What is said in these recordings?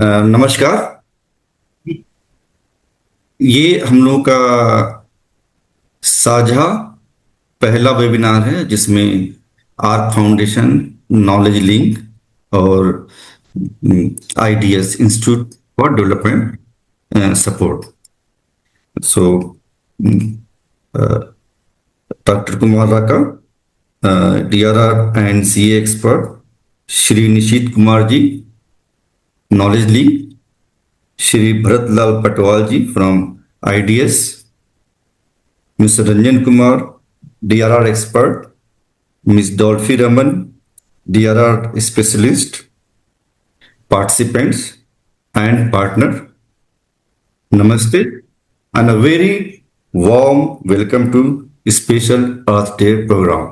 नमस्कार। ये हम लोग का साझा पहला वेबिनार है जिसमें आर्क फाउंडेशन, नॉलेज लिंक और IDS institute for development support. So doctor Kumar Raka, DRR and CA expert, Shri Nishit Kumar ji, knowledge link, Shri Bharatlal Patwal ji from IDS, Mr. Ranjan Kumar, DRR expert, Ms. Dolphy Raman, DRR specialist, participants and partner, Namaste, and a very warm welcome to Special Earth Day program.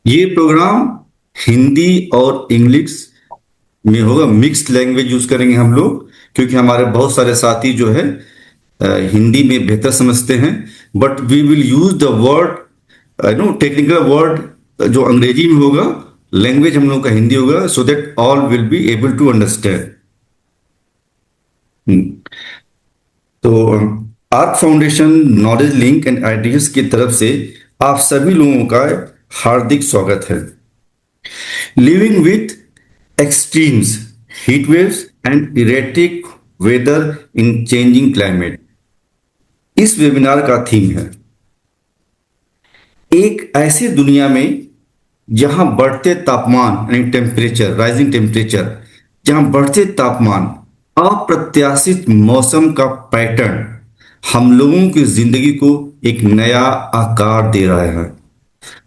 ये programme Hindi और English में होगा, mixed language use करेंगे हम लोग, क्योंकि हमारे बहुत सारे साथी जो है हिंदी में बेहतर समझते हैं। But we will use the word technical word जो अंग्रेजी में होगा, लैंग्वेज हम लोग का हिंदी होगा, so that all will be able to understand. तो arc foundation, knowledge link and ideas की तरफ से आप सभी लोगों का हार्दिक स्वागत है। Living with extremes, heat waves and erratic weather in changing climate, इस वेबिनार का थीम है। एक ऐसी दुनिया में जहां बढ़ते तापमान यानी टेम्परेचर, राइजिंग टेम्परेचर, जहां बढ़ते तापमान, अप्रत्याशित मौसम का पैटर्न हम लोगों की जिंदगी को एक नया आकार दे रहा है।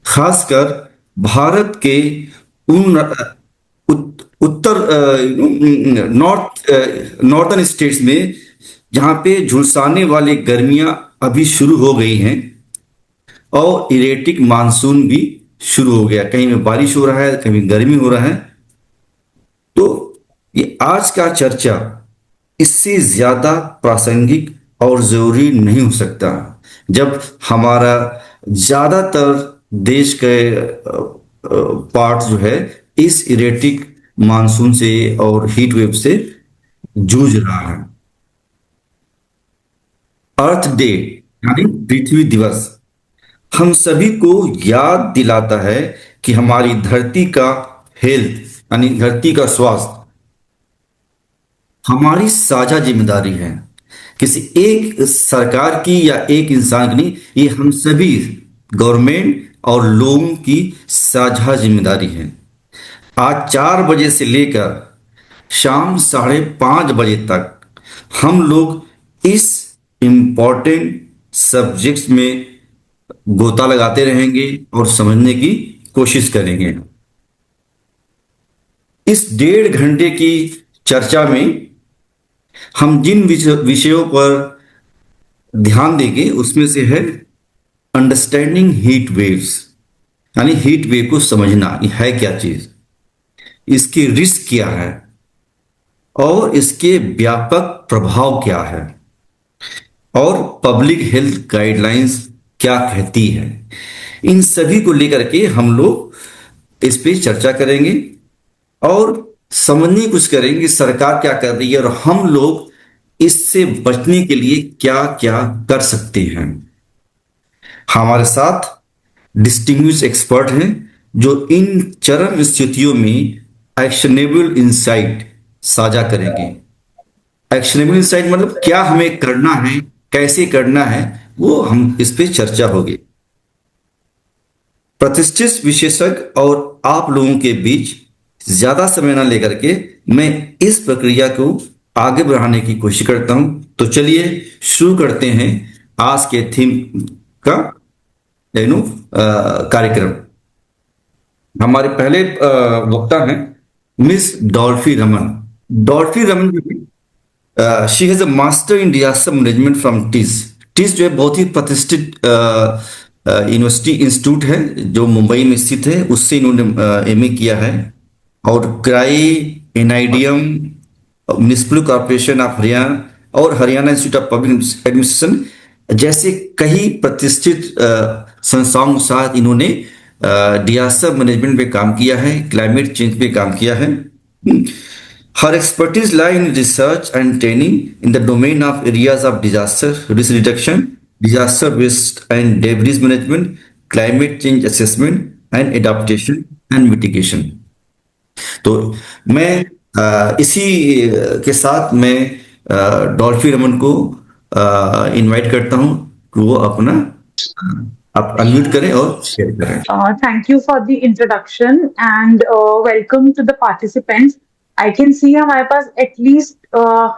खासकर भारत के उन उत्तर नॉर्थर्न स्टेट्स में जहां पे झुलसाने वाली गर्मियां अभी शुरू हो गई हैं और इरेटिक मानसून भी शुरू हो गया। कहीं में बारिश हो रहा है, कहीं गर्मी हो रहा है। तो ये आज का चर्चा इससे ज्यादा प्रासंगिक और जरूरी नहीं हो सकता जब हमारा ज्यादातर देश के पार्ट जो है इस इरेटिक मानसून से और हीट वेव से जूझ रहा है। अर्थ डे यानी पृथ्वी दिवस हम सभी को याद दिलाता है कि हमारी धरती का हेल्थ यानी धरती का स्वास्थ्य हमारी साझा जिम्मेदारी है। किसी एक सरकार की या एक इंसान की नहीं, ये हम सभी गवर्नमेंट और लोगों की साझा जिम्मेदारी है। आज 4 बजे से लेकर शाम 5:30 बजे तक हम लोग इस इम्पोर्टेंट सब्जेक्ट्स में गोता लगाते रहेंगे और समझने की कोशिश करेंगे। इस 1.5 घंटे की चर्चा में हम जिन विषयों पर ध्यान देंगे उसमें से है अंडरस्टैंडिंग हीट वेव्स, यानी हीट वेव को समझना, ये है क्या चीज, इसकी रिस्क क्या है और इसके व्यापक प्रभाव क्या है, और पब्लिक हेल्थ गाइडलाइंस क्या कहती है। इन सभी को लेकर के हम लोग इस पे चर्चा करेंगे और समझने की कोशिश करेंगे कि सरकार क्या कर रही है और हम लोग इससे बचने के लिए क्या क्या कर सकते हैं। हमारे साथ डिस्टिंग्विश एक्सपर्ट हैं जो इन चरम स्थितियों में एक्शनेबल इंसाइट साझा करेंगे। एक्शनेबल इंसाइट मतलब क्या हमें करना है, कैसे करना है, वो हम इस पे चर्चा होगी। प्रतिष्ठित विशेषज्ञ और आप लोगों के बीच ज्यादा समय न लेकर के मैं इस प्रक्रिया को आगे बढ़ाने की कोशिश करता हूं। तो चलिए शुरू करते हैं आज के थीम का कार्यक्रम। हमारे पहले वक्ता हैं miss Dolphy Raman. Dolphy Raman she has a master in disaster management from TISS. TISS जो है बहुत ही प्रतिष्ठित यूनिवर्सिटी इंस्टीट्यूट है जो मुंबई में स्थित है, उससे इन्होंने एमए किया है। और CRY, NIDM, municipal corporation of Haryana और Haryana institute of public administration जैसे कई प्रतिष्ठित संस्थाओं के साथ इन्होंने डिजास्टर मैनेजमेंट पे काम किया है, क्लाइमेट चेंज पे काम किया है। Her expertise lie in research and training in the domain of areas of disaster risk reduction, disaster risk and debris management, climate change assessment and adaptation and mitigation. तो मैं इसी के साथ मैं डॉल्फी रमन को इनवाइट करता हूं कि वो अपना आप अनम्यूट करें और शेयर करें. Thank you for the introduction and welcome to the participants. I can see हमारे पास at least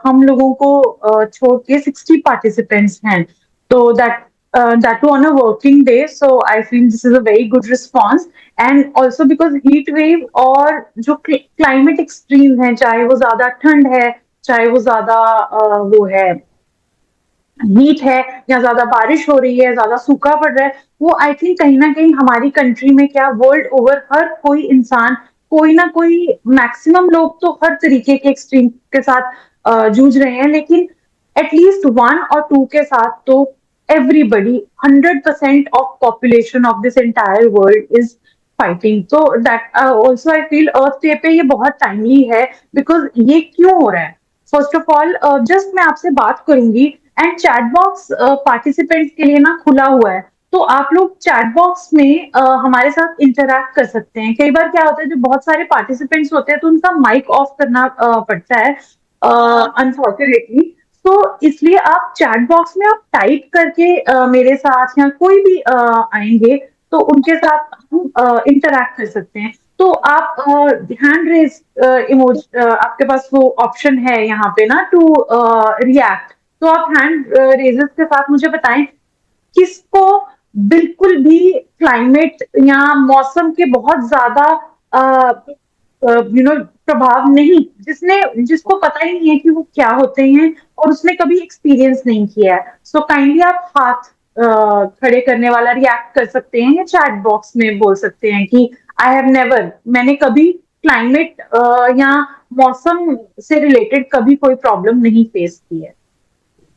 हम लोगों को छोड़ के 60 participants हैं. So that too on a working day. So I feel this is a very good response. And also because heat wave और जो climate extremes हैं, चाहे वो ज्यादा ठंड है, चाहे वो ज्यादा वो है हीट है या ज्यादा बारिश हो रही है, ज्यादा सूखा पड़ रहा है, वो आई थिंक कहीं ना कहीं हमारी कंट्री में क्या वर्ल्ड ओवर हर कोई इंसान कोई ना कोई मैक्सिमम लोग तो हर तरीके के एक्सट्रीम के साथ जूझ रहे हैं, लेकिन एटलीस्ट वन और टू के साथ तो everybody 100% of population of this entire world is fighting. तो that also I feel earth day पे ये बहुत टाइमली है. बिकॉज ये क्यों हो रहा है, फर्स्ट ऑफ ऑल जस्ट मैं आपसे बात करूंगी एंड चैट बॉक्स पार्टिसिपेंट्स के लिए ना खुला हुआ है, तो आप लोग चैट बॉक्स में हमारे साथ इंटरैक्ट कर सकते हैं. कई बार क्या होता है, जो बहुत सारे पार्टिसिपेंट्स होते हैं तो उनका माइक ऑफ करना पड़ता है अनफॉर्चुनेटली. तो इसलिए आप चैट बॉक्स में आप टाइप करके मेरे साथ या कोई भी आएंगे तो उनके साथ हम इंटरैक्ट कर सकते हैं. तो आप हैंड रेज इमोज, आपके पास वो ऑप्शन है यहाँ पे ना टू रिएक्ट, तो आप हैंड रेजेस के साथ मुझे बताएं किसको बिल्कुल भी क्लाइमेट या मौसम के बहुत ज्यादा प्रभाव नहीं, जिसको पता ही नहीं है कि वो क्या होते हैं और उसने कभी एक्सपीरियंस नहीं किया है. सो काइंडली आप हाथ खड़े करने वाला रिएक्ट कर सकते हैं या चैट बॉक्स में बोल सकते हैं कि आई हैव नेवर, मैंने कभी क्लाइमेट या मौसम से रिलेटेड कभी कोई प्रॉब्लम नहीं फेस की है.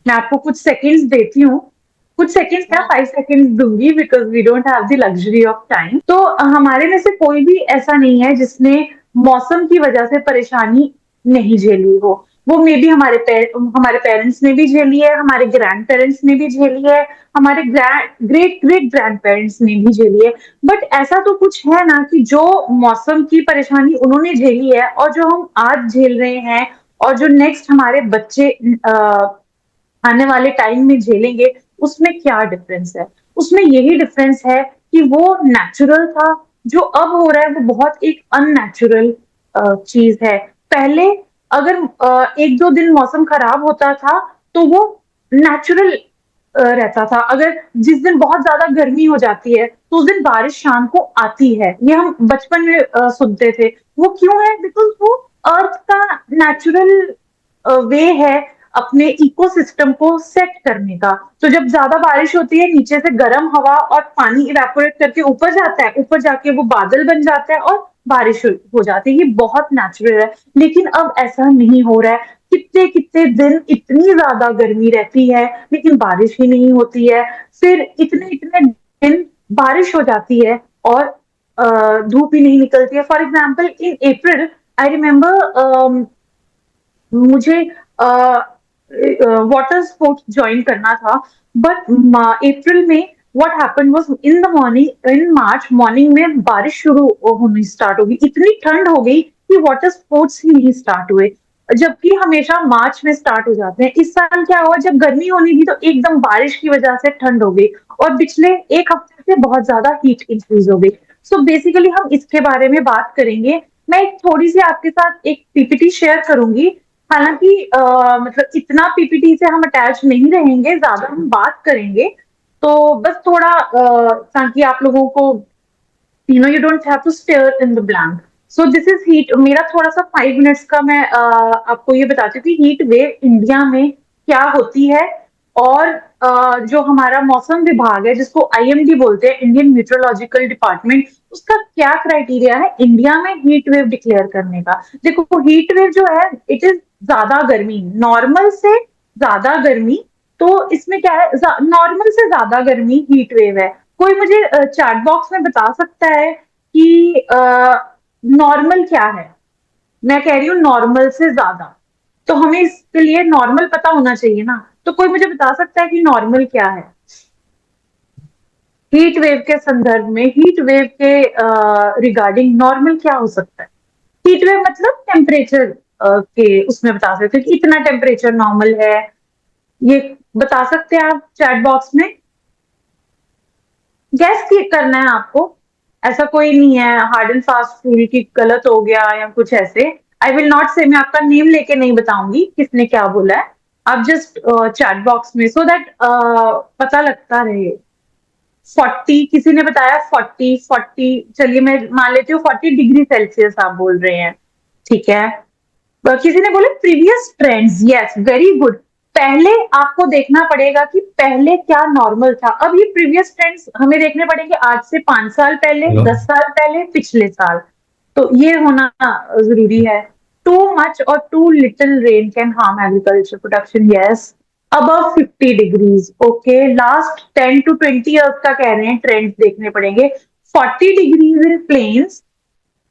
मैं आपको कुछ सेकंड्स देती हूँ, कुछ सेकंड्स क्या 5 सेकंड्स दूंगी because we don't have the luxury of time. तो हमारे में से कोई भी ऐसा नहीं है जिसने मौसम की वजह से परेशानी नहीं झेली हो. वो मे बी हमारे पेरेंट्स ने भी झेली है, हमारे ग्रैंड पेरेंट्स ने भी झेली है, हमारे ग्रेट ग्रेट ग्रैंड पेरेंट्स ने भी झेली है. बट ऐसा तो कुछ है ना कि जो मौसम की परेशानी उन्होंने झेली है और जो हम आज झेल रहे हैं और जो नेक्स्ट हमारे बच्चे आने वाले टाइम में झेलेंगे, उसमें क्या डिफरेंस है. उसमें यही डिफरेंस है कि वो नेचुरल था, जो अब हो रहा है वो बहुत एक अननेचुरल चीज है. पहले अगर 1-2 दिन मौसम खराब होता था तो वो नेचुरल रहता था. अगर जिस दिन बहुत ज्यादा गर्मी हो जाती है तो उस दिन बारिश शाम को आती है, ये हम बचपन में सुनते थे. वो क्यों है, बिकॉज वो अर्थ का नेचुरल वे है अपने इकोसिस्टम को सेट करने का. तो जब ज्यादा बारिश होती है, नीचे से गर्म हवा और पानी इवेपोरेट करके ऊपर जाता है, ऊपर जाके वो बादल बन जाता है और बारिश हो जाती है. ये बहुत नेचुरल है. लेकिन अब ऐसा नहीं हो रहा है. कितने कितने दिन इतनी ज्यादा गर्मी रहती है लेकिन बारिश ही नहीं होती है. फिर इतने इतने दिन बारिश हो जाती है और धूप ही नहीं निकलती है. For example in April I remember मुझे वाटर स्पोर्ट्स ज्वाइन करना था, बट अप्रैल में what happened was in the morning, in March morning में बारिश शुरू होनी स्टार्ट हो गई. इतनी ठंड हो गई कि वाटर स्पोर्ट्स ही नहीं स्टार्ट हुए, जबकि हमेशा मार्च में स्टार्ट हो जाते हैं. इस साल क्या हुआ, जब गर्मी होनी थी तो एकदम बारिश की वजह से ठंड हो गई और पिछले एक हफ्ते से बहुत ज्यादा हीट इंक्रीज हो गई. सो बेसिकली हम इसके बारे में बात करेंगे. मैं एक थोड़ी सी आपके साथ एक पीपीटी शेयर करूंगी. हालांकि मतलब इतना पीपीटी से हम अटैच नहीं रहेंगे, ज्यादा हम बात करेंगे. तो बस थोड़ा ताकि आप लोगों को you don't have to stare in the blank. So this is heat. मेरा थोड़ा सा 5 मिनट्स का मैं आपको ये बताती हूँ कि हीट वेव इंडिया में क्या होती है और जो हमारा मौसम विभाग है जिसको आईएमडी बोलते हैं, इंडियन मीटरोलॉजिकल डिपार्टमेंट, उसका क्या क्राइटेरिया है इंडिया में हीट वेव डिक्लेयर करने का. देखो हीट वेव जो है इट इज ज्यादा गर्मी, नॉर्मल से ज्यादा गर्मी. तो इसमें क्या है, नॉर्मल से ज्यादा गर्मी हीट वेव है. कोई मुझे चैट बॉक्स में बता सकता है कि नॉर्मल क्या है मैं कह रही हूँ नॉर्मल से ज्यादा। तो हमें इसके लिए नॉर्मल पता होना चाहिए ना। तो कोई मुझे बता सकता है कि नॉर्मल क्या है? हीट वेव के संदर्भ में, हीट वेव के रिगार्डिंग नॉर्मल क्या हो सकता है? हीट वेव मतलब टेम्परेचर के उसमें बता सकते हैं कि इतना टेम्परेचर नॉर्मल है। ये बता सकते हैं आप चैट बॉक्स में? गैस क्लिक करना है आपको। ऐसा कोई नहीं है हार्ड एंड फास्ट रूल की गलत हो गया या कुछ ऐसे। आई विल नॉट से, मैं आपका नेम लेके नहीं बताऊंगी किसने क्या बोला है। आप जस्ट चैट बॉक्स में, सो दैट पता लगता रहे। 40 किसी ने बताया, 40 चलिए मैं मान लेती हूँ 40 डिग्री सेल्सियस आप बोल रहे हैं। ठीक है। किसी ने बोले previous trends, yes very good. पहले आपको देखना पड़ेगा कि पहले क्या नॉर्मल था। अब ये प्रीवियस ट्रेंड्स हमें देखने पड़ेंगे आज से 5 साल पहले, हेलो। 10 साल पहले, पिछले साल। तो ये होना जरूरी है। टू मच और too little rain can harm agriculture production, yes. Above 50 degrees, okay. Last 10 to 20 years का कह रहे हैं ट्रेंड्स देखने पड़ेंगे। 40 degrees in plains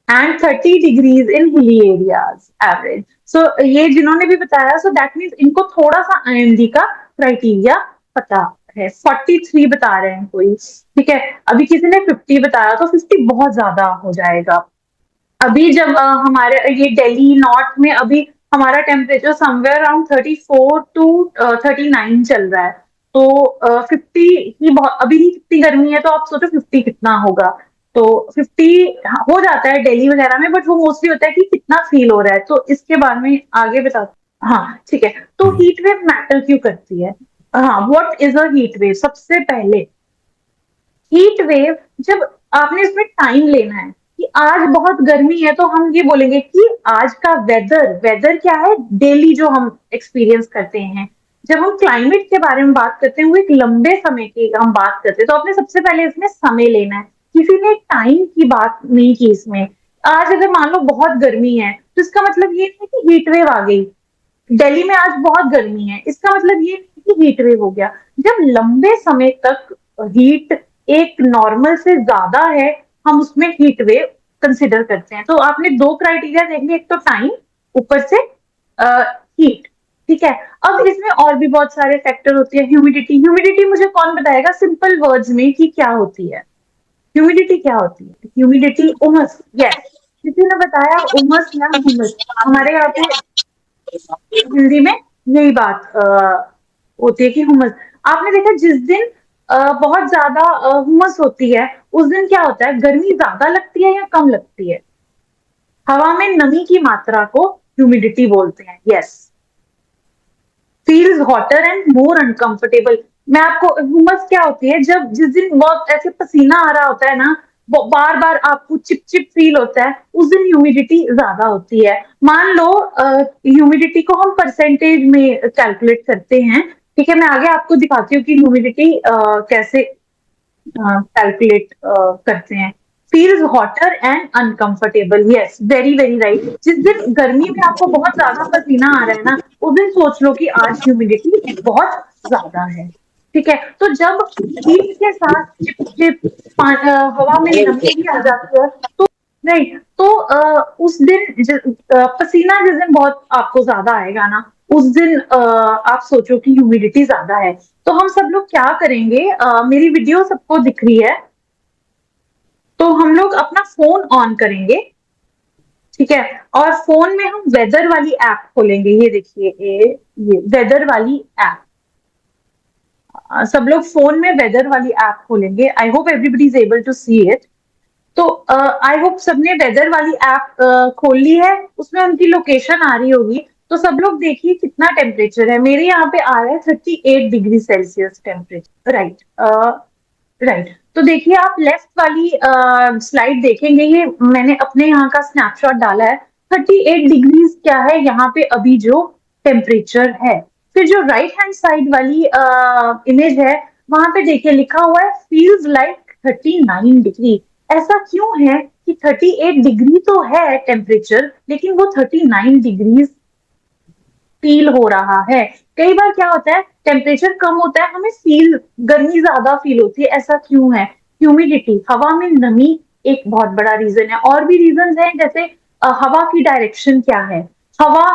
and 30 degrees in hilly areas average. सो ये जिन्होंने भी बताया, सो दैट मीन्स इनको थोड़ा सा आईएमडी का क्राइटेरिया पता है। 43 बता रहे हैं कोई, ठीक है। अभी किसी ने 50 बताया, तो 50 बहुत ज्यादा हो जाएगा। अभी जब हमारे ये दिल्ली नॉर्थ में अभी हमारा टेम्परेचर समवेयर अराउंड 34 to 39 चल रहा है। तो 50 ही बहुत, अभी ही कितनी गर्मी है, तो आप सोचो 50 कितना होगा। तो 50 हो जाता है दिल्ली वगैरह में, बट वो मोस्टली होता है कि कितना फील हो रहा है। तो इसके बारे में आगे बता। हाँ ठीक है। तो हीट वेव मैटर क्यों करती है? हाँ, what is a heat wave? सबसे पहले हीट वेव, जब आपने इसमें टाइम लेना है कि आज बहुत गर्मी है, तो हम ये बोलेंगे कि आज का वेदर, वेदर क्या है? डेली जो हम एक्सपीरियंस करते हैं। जब हम क्लाइमेट के बारे में बात करते हैं, वो एक लंबे समय की हम बात करते हैं, तो आपने सबसे पहले इसमें समय लेना है। किसी ने टाइम की बात नहीं की इसमें। आज अगर मान लो बहुत गर्मी है, तो इसका मतलब ये नहीं कि हीट वेव आ गई। दिल्ली में आज बहुत गर्मी है, इसका मतलब ये नहीं कि हीट वेव हो गया। जब लंबे समय तक हीट एक नॉर्मल से ज्यादा है, हम उसमें हीट वेव कंसिडर करते हैं। तो आपने दो क्राइटेरिया देखेंगे, एक तो टाइम, ऊपर से हीट। ठीक है। अब इसमें और भी बहुत सारे फैक्टर होते हैं। ह्यूमिडिटी, ह्यूमिडिटी मुझे कौन बताएगा सिंपल वर्ड्स में कि क्या होती है? ह्यूमिडिटी क्या होती है? ह्यूमिडिटी उमस, यस। किसी ने बताया उमस या हुमस। हमारे यहाँ पे हिंदी में यही बात होती है कि हुमस। आपने देखा जिस दिन बहुत ज्यादा हुमस होती है, उस दिन क्या होता है? गर्मी ज्यादा लगती है या कम लगती है? हवा में नमी की मात्रा को ह्यूमिडिटी बोलते हैं, yes. Feels hotter and more uncomfortable. मैं आपको, ह्यूमस क्या होती है? जब जिस दिन बहुत ऐसे पसीना आ रहा होता है ना, बार बार आपको चिप चिप फील होता है, उस दिन ह्यूमिडिटी ज्यादा होती है। मान लो ह्यूमिडिटी को हम परसेंटेज में कैलकुलेट करते हैं। ठीक है, मैं आगे आपको दिखाती हूँ कि ह्यूमिडिटी कैसे कैलकुलेट करते हैं। Feels hotter and uncomfortable, yes very very right. जिस दिन गर्मी में आपको बहुत ज्यादा पसीना आ रहा है ना, उस दिन सोच लो कि आज ह्यूमिडिटी बहुत ज्यादा है। ठीक है। तो जब हीट के साथ चिप चिप हवा में नमी भी आ जाती है, तो नहीं, तो उस दिन पसीना जिस दिन बहुत आपको ज्यादा आएगा ना, उस दिन आप सोचो कि ह्यूमिडिटी ज्यादा है। तो हम सब लोग क्या करेंगे, मेरी वीडियो सबको दिख रही है, तो हम लोग अपना फोन ऑन करेंगे। ठीक है। और फोन में हम वेदर वाली ऐप खोलेंगे। ये देखिए, ये वेदर वाली ऐप। सब लोग फोन में वेदर वाली ऐप खोलेंगे। I hope everybody is able to see it. तो आई होप सबने वेदर वाली ऐप खोल ली है, उसमें उनकी लोकेशन आ रही होगी। तो सब लोग देखिए कितना टेम्परेचर है। मेरे यहाँ पे आ रहा है 38 degree Celsius temperature, right. Right. तो देखिए, आप लेफ्ट वाली स्लाइड देखेंगे, ये मैंने अपने यहाँ का स्नैपशॉट डाला है। 38 डिग्रीज क्या है यहाँ पे अभी जो टेम्परेचर है। फिर जो राइट हैंड साइड वाली इमेज है, वहां पे देखिए लिखा हुआ है फील्स लाइक 39 डिग्री। ऐसा क्यों है कि 38 डिग्री तो है टेम्परेचर, लेकिन वो 39 डिग्रीज फील हो रहा है? कई बार क्या होता है, टेम्परेचर कम होता है, हमें फील, गर्मी ज्यादा फील होती है। ऐसा क्यों है? ह्यूमिडिटी, हवा में नमी एक बहुत बड़ा रीजन है। और भी रीजन है, जैसे हवा की डायरेक्शन क्या है। हवा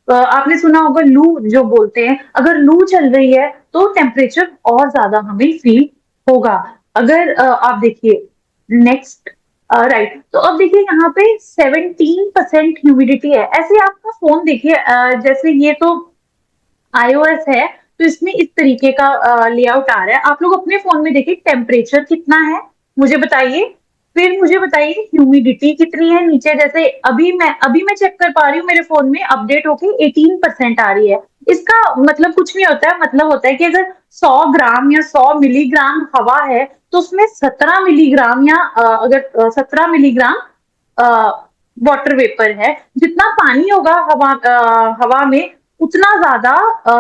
आपने सुना होगा लू जो बोलते हैं, अगर लू चल रही है तो टेम्परेचर और ज्यादा हमें फील होगा। अगर आप देखिए नेक्स्ट, राइट, तो अब देखिए यहाँ पे 17% ह्यूमिडिटी है। ऐसे आपका फोन देखिए, जैसे ये तो iOS है, तो इसमें इस तरीके का लेआउट आ रहा है। आप लोग अपने फोन में देखिए टेम्परेचर कितना है, मुझे बताइए। फिर मुझे बताइए ह्यूमिडिटी कितनी है नीचे। जैसे अभी मैं चेक कर पा रही हूँ, मेरे फोन में अपडेट होके 18% आ रही है। इसका मतलब कुछ नहीं होता है, मतलब होता है कि अगर 100 ग्राम या 100 मिलीग्राम हवा है, तो उसमें 17 मिलीग्राम या अगर 17 मिलीग्राम वाटर वेपर है। जितना पानी होगा हवा में, उतना ज्यादा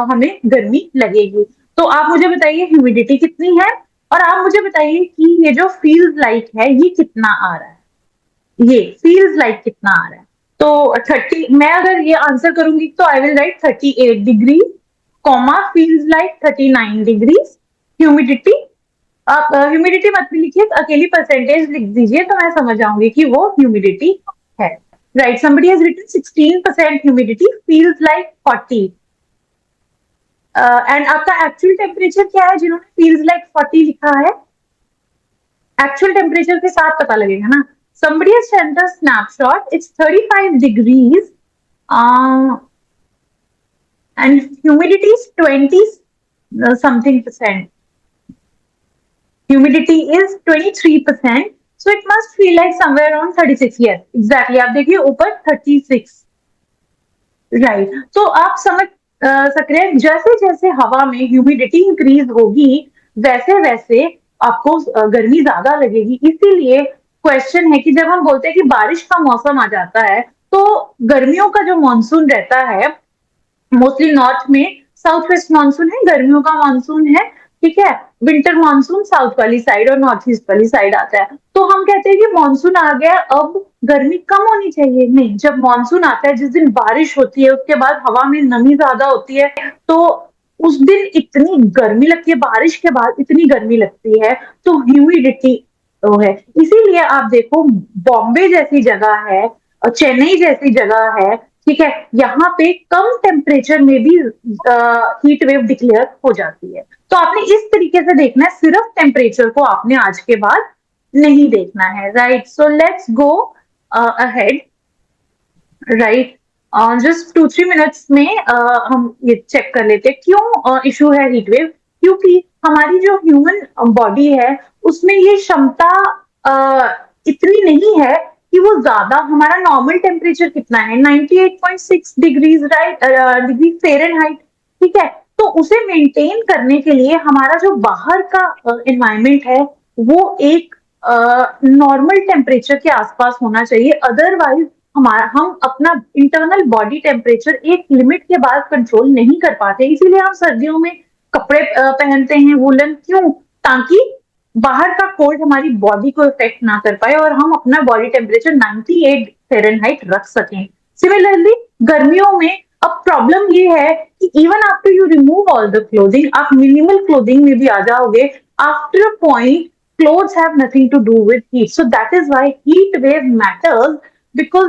हमें गर्मी लगेगी। तो आप मुझे बताइए ह्यूमिडिटी कितनी है, और आप मुझे बताइए कि ये जो फील्स लाइक है ये कितना आ रहा है। ये फील्स लाइक कितना आ रहा है। तो 30, मैं अगर ये आंसर करूंगी तो I will write 38 degree, comma feels like 39 degrees. Humidity, आप ह्यूमिडिटी मत भी लिखिए, अकेली परसेंटेज लिख दीजिए तो मैं समझ जाऊंगी कि वो ह्यूमिडिटी है। Right, somebody has written 16% humidity feels like 40। And आपका एक्चुअल टेम्परेचर क्या है जिन्होंने फील्स लाइक 40 लिखा है। एक्चुअल टेम्परेचर के साथ पता लगेगा ना। somebody has sent a snapshot, it's 35 degrees, and humidity is 20 something percent. Humidity is 23%, so it must feel like somewhere around 36. Yes, exactly. आप देखिए ऊपर 36, राइट। तो आप समझ सक रहे हैं, जैसे जैसे हवा में ह्यूमिडिटी इंक्रीज होगी, वैसे वैसे आपको गर्मी ज्यादा लगेगी। इसीलिए क्वेश्चन है कि जब हम बोलते हैं कि बारिश का मौसम आ जाता है, तो गर्मियों का जो मानसून रहता है, मोस्टली नॉर्थ में साउथ वेस्ट मानसून है, गर्मियों का मानसून है, ठीक है। विंटर मानसून साउथ वाली साइड और नॉर्थ ईस्ट वाली साइड आता है। तो हम कहते हैं कि मानसून आ गया, अब गर्मी कम होनी चाहिए। नहीं, जब मानसून आता है, जिस दिन बारिश होती है, उसके बाद हवा में नमी ज्यादा होती है, तो उस दिन इतनी गर्मी लगती है, बारिश के बाद इतनी गर्मी लगती है, तो ह्यूमिडिटी तो है। इसीलिए आप देखो बॉम्बे जैसी जगह है और चेन्नई जैसी जगह है, ठीक है, यहाँ पे कम टेम्परेचर में भी हीट वेव डिक्लेयर हो जाती है। तो आपने इस तरीके से देखना है, सिर्फ टेम्परेचर को आपने आज के बाद नहीं देखना है। Right, so let's go ahead. Right, just 2-3 minutes में हम ये चेक कर लेते हैं क्यों इशू है हीट वेव। क्योंकि हमारी जो ह्यूमन बॉडी है, उसमें ये क्षमता इतनी नहीं है कि वो ज्यादा, हमारा नॉर्मल टेम्परेचर कितना है 98.6 डिग्रीज, राइट, डिग्री फ़ारेनहाइट, ठीक है। तो उसे मेंटेन करने के लिए हमारा जो बाहर का एनवायरमेंट है, वो एक नॉर्मल टेम्परेचर के आसपास होना चाहिए। अदरवाइज हम अपना इंटरनल बॉडी टेम्परेचर एक लिमिट के बाद कंट्रोल नहीं कर पाते। इसीलिए हम सर्दियों में कपड़े पहनते हैं वूलन, क्यों, ताकि बाहर का कोल्ड हमारी बॉडी को इफेक्ट ना कर पाए और हम अपना बॉडी टेम्परेचर 98 फ़ारेनहाइट रख सकें। सिमिलरली गर्मियों में अब प्रॉब्लम ये है कि even after you remove all the clothing, आप मिनिमल क्लोथिंग में भी आ जाओगे, after a point clothes have nothing to do with heat. So that is why heat wave matters, because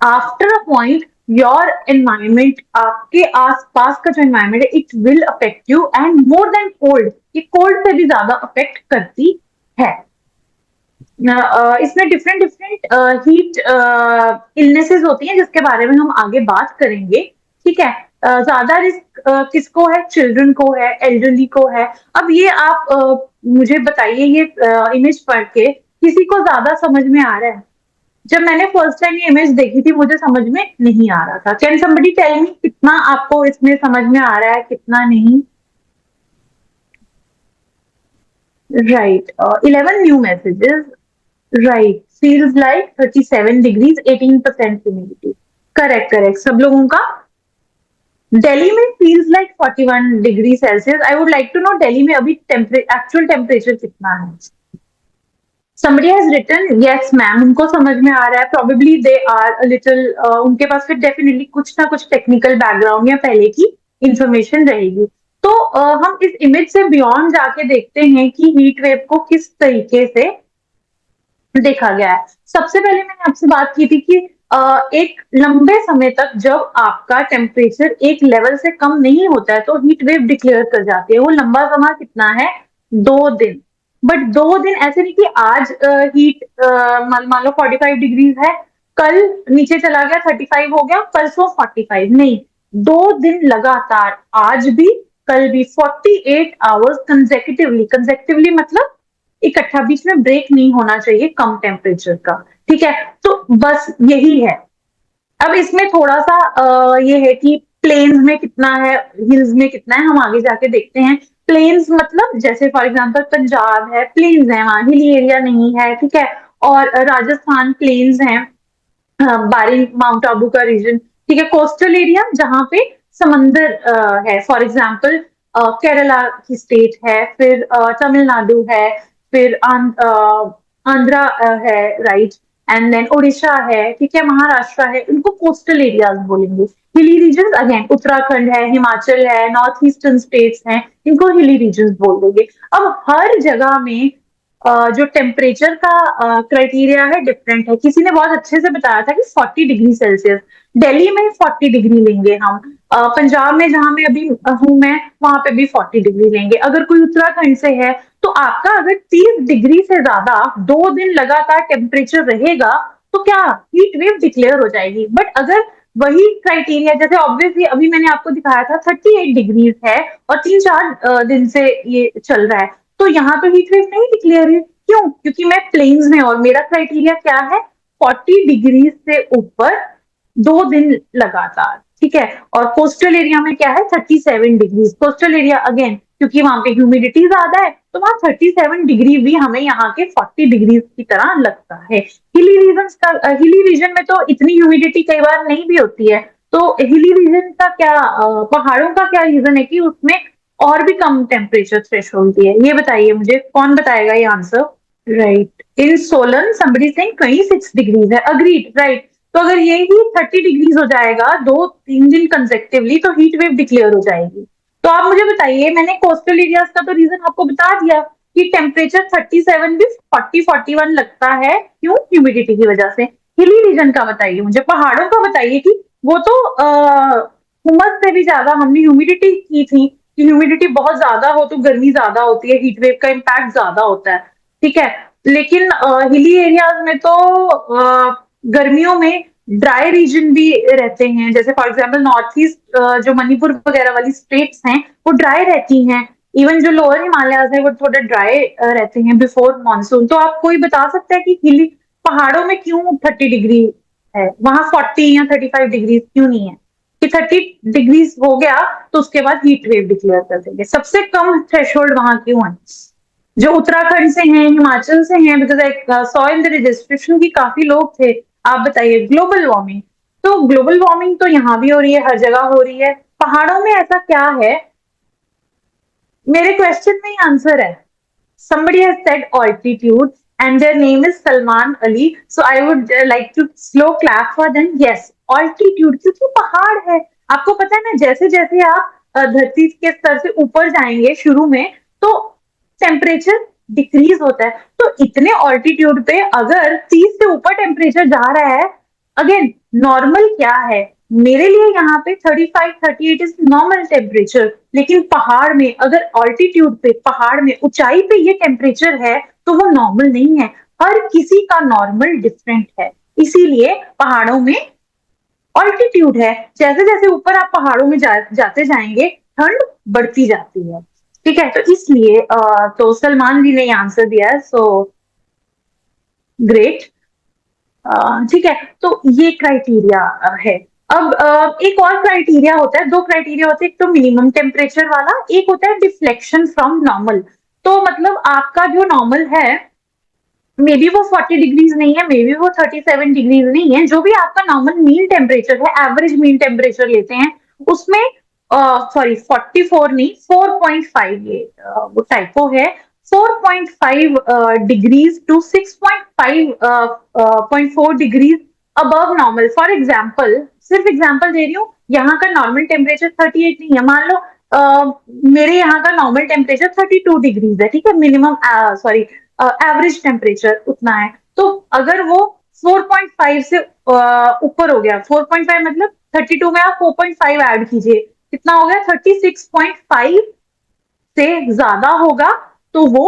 after a point your environment, आपके आसपास का जो environment है, it will affect you, and more than cold, ये cold से भी ज्यादा affect करती है। इसमें डिफरेंट डिफरेंट हीट इलनेसेस होती हैं, जिसके बारे में हम आगे बात करेंगे, ठीक है। ज्यादा रिस्क किसको है, चिल्ड्रन को है, एल्डरली को है। अब ये आप मुझे बताइए, ये इमेज पढ़ के किसी को ज्यादा समझ में आ रहा है। जब मैंने फर्स्ट टाइम ये इमेज देखी थी, मुझे समझ में नहीं आ रहा था। कैन समबडी टेल मी कितना आपको इसमें समझ में आ रहा है, कितना नहीं। Right, 11 new messages. Right, feels like 37 degrees, 18% humidity. Correct correct, सब लोगों का। दिल्ली में feels like 41 degree Celsius. I would like to know Delhi में अभी एक्चुअल टेम्परेचर कितना है। somebody has written yes ma'am, उनको समझ में आ रहा है। probably they are a little उनके पास फिर डेफिनेटली कुछ ना कुछ टेक्निकल बैकग्राउंड या पहले की इंफॉर्मेशन रहेगी। तो हम इस इमेज से बियॉन्ड जाके देखते हैं कि हीट वेव को किस तरीके से देखा गया है। सबसे पहले मैंने आपसे बात की थी कि एक लंबे समय तक जब आपका टेम्परेचर एक लेवल से कम नहीं होता है तो हीट वेव डिक्लेयर कर जाती है। वो लंबा समय कितना है? 2 दिन। बट 2 दिन ऐसे नहीं कि आज हीट मान लो 45 डिग्रीज है, कल नीचे चला गया 35 हो गया, परसों 45 नहीं। 2 दिन लगातार, आज भी कल भी, 48 आवर्स कंसेक्यूटिवली। कंसेक्यूटिवली मतलब इकट्ठा, बीच में ब्रेक नहीं होना चाहिए कम टेम्परेचर का। ठीक है, तो बस यही है। अब इसमें थोड़ा सा ये है कि प्लेन्स में कितना है, हिल्स में कितना है, हम आगे जाके देखते हैं। प्लेन्स मतलब जैसे फॉर एग्जांपल पंजाब है, प्लेन्स है, वहां हिली एरिया नहीं है। ठीक है, और राजस्थान प्लेन्स हैं, बारी माउंट आबू का रीजन। ठीक है, कोस्टल एरिया जहाँ पे समंदर है, फॉर एग्जाम्पल केरला की स्टेट है, फिर तमिलनाडु है, फिर आंध्रा है, राइट, एंड देन उड़ीसा है। ठीक है, महाराष्ट्र है, इनको कोस्टल एरियाज बोलेंगे। हिली रीजन अगेन उत्तराखंड है, हिमाचल है, नॉर्थ ईस्टर्न स्टेट्स हैं, इनको हिली रीजन बोल देंगे। अब हर जगह में जो टेम्परेचर का क्राइटेरिया है डिफरेंट है। किसी ने बहुत अच्छे से बताया था कि 40 डिग्री सेल्सियस, दिल्ली में 40 डिग्री लेंगे हम, पंजाब में जहां मैं अभी हूं मैं, वहां पे भी 40 डिग्री लेंगे। अगर कोई उत्तराखंड से है तो आपका अगर 30 डिग्री से ज्यादा 2 दिन लगातार टेम्परेचर रहेगा तो क्या हीट वेव डिक्लेयर हो जाएगी। बट अगर वही क्राइटेरिया, जैसे ऑब्वियसली अभी मैंने आपको दिखाया था 38 डिग्रीज है और 3-4 दिन से ये चल रहा है, तो यहाँ पे हीट वेव नहीं डिक्लेयर है। क्यों? क्योंकि मैं प्लेन्स में, और मेरा क्राइटेरिया क्या है? 40 डिग्री से ऊपर 2 दिन लगातार। ठीक है, और कोस्टल एरिया में क्या है? 37 डिग्री। कोस्टल एरिया अगेन क्योंकि वहां पे ह्यूमिडिटी ज्यादा है, तो वहां 37 डिग्री भी हमें यहाँ के 40 डिग्री की तरह लगता है। हिली रीजन का, हिली रीजन में तो इतनी ह्यूमिडिटी कई बार नहीं भी होती है। तो हिली रीजन का क्या, पहाड़ों का क्या रीजन है कि उसमें और भी कम टेम्परेचर थ्रेशोल्ड है? ये बताइए मुझे, कौन बताएगा ये आंसर? राइट, इन सोलन somebody saying 26 डिग्रीज है, अग्रीड, राइट। तो अगर ये ही 30 डिग्रीज हो जाएगा 2-3 दिन कंसेक्टिवली तो हीट वेव डिक्लेयर हो जाएगी। तो आप मुझे बताइए, मैंने कोस्टल एरियाज का तो रीजन आपको बता दिया कि टेम्परेचर 37 भी 40-41 लगता है, क्यों? ह्यूमिडिटी की वजह से। हिली रीजन का बताइए मुझे, पहाड़ों का बताइए कि वो तो उमस से भी ज्यादा हमने ह्यूमिडिटी की थी कि ह्यूमिडिटी बहुत ज्यादा हो तो गर्मी ज्यादा होती है, हीट वेव का इम्पैक्ट ज्यादा होता है। ठीक है, लेकिन हिली एरियाज में तो गर्मियों में ड्राई रीजन भी रहते हैं। जैसे फॉर एग्जांपल नॉर्थ ईस्ट, जो मणिपुर वगैरह वाली स्टेट्स हैं, वो ड्राई रहती हैं। इवन जो लोअर हिमालयाज है वो थोड़ा ड्राई रहते हैं बिफोर मानसून। तो आप कोई बता सकता है कि हिली पहाड़ों में क्यों 30 डिग्री है, वहां 40 या 35 डिग्री क्यों नहीं है? कि 30 डिग्रीज हो गया तो उसके बाद हीट वेव डिक्लेयर कर देंगे। सबसे कम थ्रेशोल्ड वहां क्यों है? जो उत्तराखंड से हैं, हिमाचल से हैं, because I saw in the registration की काफी लोग थे। आप बताइए, ग्लोबल वार्मिंग। तो ग्लोबल वार्मिंग तो यहाँ भी हो रही है, हर जगह हो रही है। पहाड़ों में ऐसा क्या है? मेरे क्वेश्चन में ही आंसर है। Somebody has said altitude and their name is Salman Ali. So I would like to slow clap for them. Yes, altitude, क्योंकि पहाड़ है। आपको पता है ना, जैसे जैसे आप धरती के स्तर से ऊपर जाएंगे शुरू में, तो टेम्परेचर डिक्रीज होता है। तो इतने ऑल्टीट्यूड पे अगर 30 से ऊपर टेम्परेचर जा रहा है, अगेन नॉर्मल क्या है? मेरे लिए यहाँ पे 35-38 इज नॉर्मल टेम्परेचर, लेकिन पहाड़ में अगर ऑल्टीट्यूड पे, पहाड़ में ऊंचाई पे ये टेम्परेचर है तो वो नॉर्मल नहीं है। हर किसी का नॉर्मल डिफरेंट है, इसीलिए पहाड़ों में ऑल्टीट्यूड है। जैसे जैसे ऊपर आप पहाड़ों में जाते जाएंगे ठंड बढ़ती जाती है। ठीक है, तो इसलिए तो सलमान जी ने आंसर दिया है, सो ग्रेट। ठीक है, तो ये क्राइटेरिया है। अब एक और क्राइटेरिया होता है, दो क्राइटेरिया होते हैं, एक तो मिनिमम टेम्परेचर वाला, एक होता है डिफ्लेक्शन फ्रॉम नॉर्मल। तो मतलब आपका जो नॉर्मल है, मे बी वो 40 डिग्रीज नहीं है, मे बी वो 37 डिग्रीज नहीं है, जो भी आपका नॉर्मल मीन टेम्परेचर है, एवरेज मीन टेम्परेचर लेते हैं, उसमें सॉरी 44 नहीं, 4.5, ये वो टाइपो है। 4.5 degrees to 6.4 degrees above normal. For example, सिर्फ एग्जाम्पल दे रही हूँ, यहाँ का नॉर्मल टेम्परेचर 38 नहीं है, मान लो मेरे यहाँ का नॉर्मल टेम्परेचर 32 डिग्रीज है। ठीक है, मिनिमम सॉरी एवरेज टेम्परेचर उतना है। तो अगर वो 4.5 से ऊपर हो गया, 4.5 मतलब 32 में आप 4.5 ऐड कीजिए, कितना हो गया 36.5 से ज्यादा होगा तो वो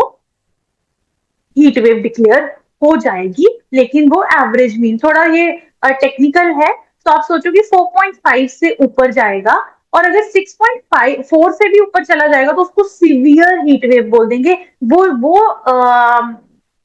हीट वेव डिक्लेयर हो जाएगी। लेकिन वो एवरेज मीन, थोड़ा ये टेक्निकल है, तो आप सोचो कि 4.5 से ऊपर जाएगा, और अगर 6.5 4 से भी ऊपर चला जाएगा तो उसको सीवियर हीट वेव बोल देंगे। वो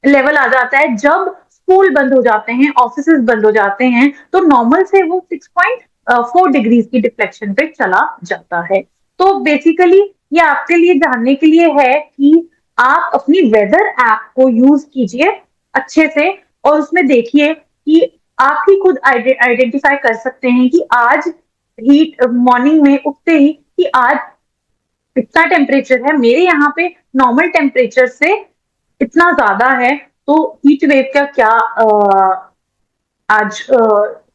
लेवल आ जाता है जब स्कूल बंद हो जाते हैं, ऑफिस बंद हो जाते हैं, तो नॉर्मल से वो 6.4 डिग्रीज की डिफ्लेक्शन पे चला जाता है। तो बेसिकली ये आपके लिए जानने के लिए है कि आप अपनी वेदर ऐप को यूज कीजिए अच्छे से, और उसमें देखिए कि आप ही खुद आइडेंटिफाई कर सकते हैं कि आज हीट मॉर्निंग में उठते ही कि आज इतना टेम्परेचर है, मेरे यहाँ पे नॉर्मल टेम्परेचर से इतना ज्यादा है, तो हीट वेव का क्या आज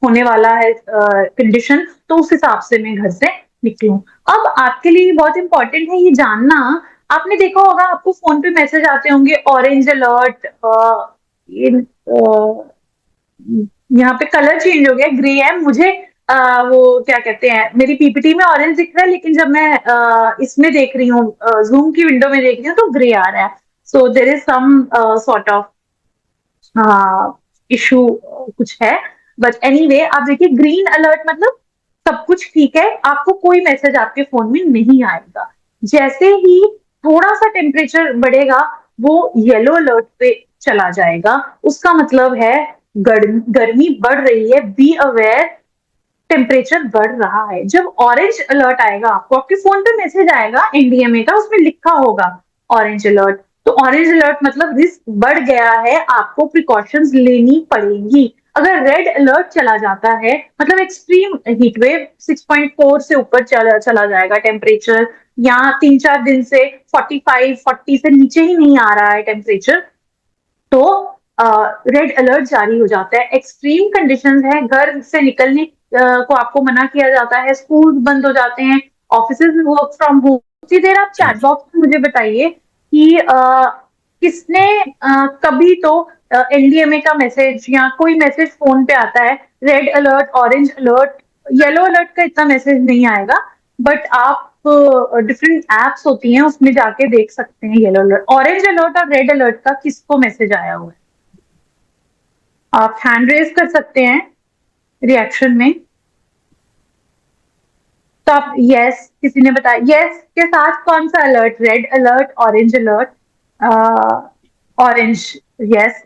होने वाला है कंडीशन, तो उस हिसाब से मैं घर से निकलूं। अब आपके लिए बहुत इंपॉर्टेंट है ये जानना, आपने देखा होगा आपको फोन पे मैसेज आते होंगे ऑरेंज अलर्ट, यहाँ पे कलर चेंज हो गया, ग्रे है मुझे, वो क्या कहते हैं, मेरी पीपीटी में ऑरेंज दिख रहा है, लेकिन जब मैं इसमें देख रही हूँ, जूम की विंडो में देख रही हूँ तो ग्रे आ रहा है। So there is some sort of issue कुछ है, बट एनीवे आप देखिए ग्रीन अलर्ट मतलब सब कुछ ठीक है, आपको कोई मैसेज आपके फोन में नहीं आएगा। जैसे ही थोड़ा सा टेम्परेचर बढ़ेगा वो येलो अलर्ट पे चला जाएगा, उसका मतलब है गर्मी बढ़ रही है, बी अवेयर, टेम्परेचर बढ़ रहा है। जब ऑरेंज अलर्ट आएगा आपको, आपके फोन पे मैसेज आएगा एनडीएमए का, उसमें लिखा होगा ऑरेंज अलर्ट, तो ऑरेंज अलर्ट मतलब रिस्क बढ़ गया है, आपको प्रिकॉशंस लेनी पड़ेगी। अगर रेड अलर्ट चला जाता है मतलब एक्सट्रीम हीट वेव 6.4 से ऊपर चला जाएगा टेम्परेचर, या 3-4 दिन से 45 40 से नीचे ही नहीं आ रहा है टेम्परेचर, तो रेड अलर्ट जारी हो जाता है। एक्सट्रीम कंडीशंस है, घर से निकलने को आपको मना किया जाता है, स्कूल बंद हो जाते हैं, ऑफिस में वर्क फ्रॉम होम। उसी देर आप चैट बॉक्स में मुझे बताइए कि किसने कभी तो एनडीएमए का मैसेज या कोई मैसेज फोन पे आता है, red alert, orange alert, yellow alert का इतना मैसेज नहीं आएगा, बट आप डिफरेंट एप्स होती हैं उसमें जाके देख सकते हैं येलो अलर्ट, ऑरेंज अलर्ट और रेड अलर्ट का किसको मैसेज आया हुआ है। आप हैंड रेज कर सकते हैं रिएक्शन में। तो आप यस, किसी ने बताया यस के साथ कौन सा alert, red alert, orange alert, orange, yes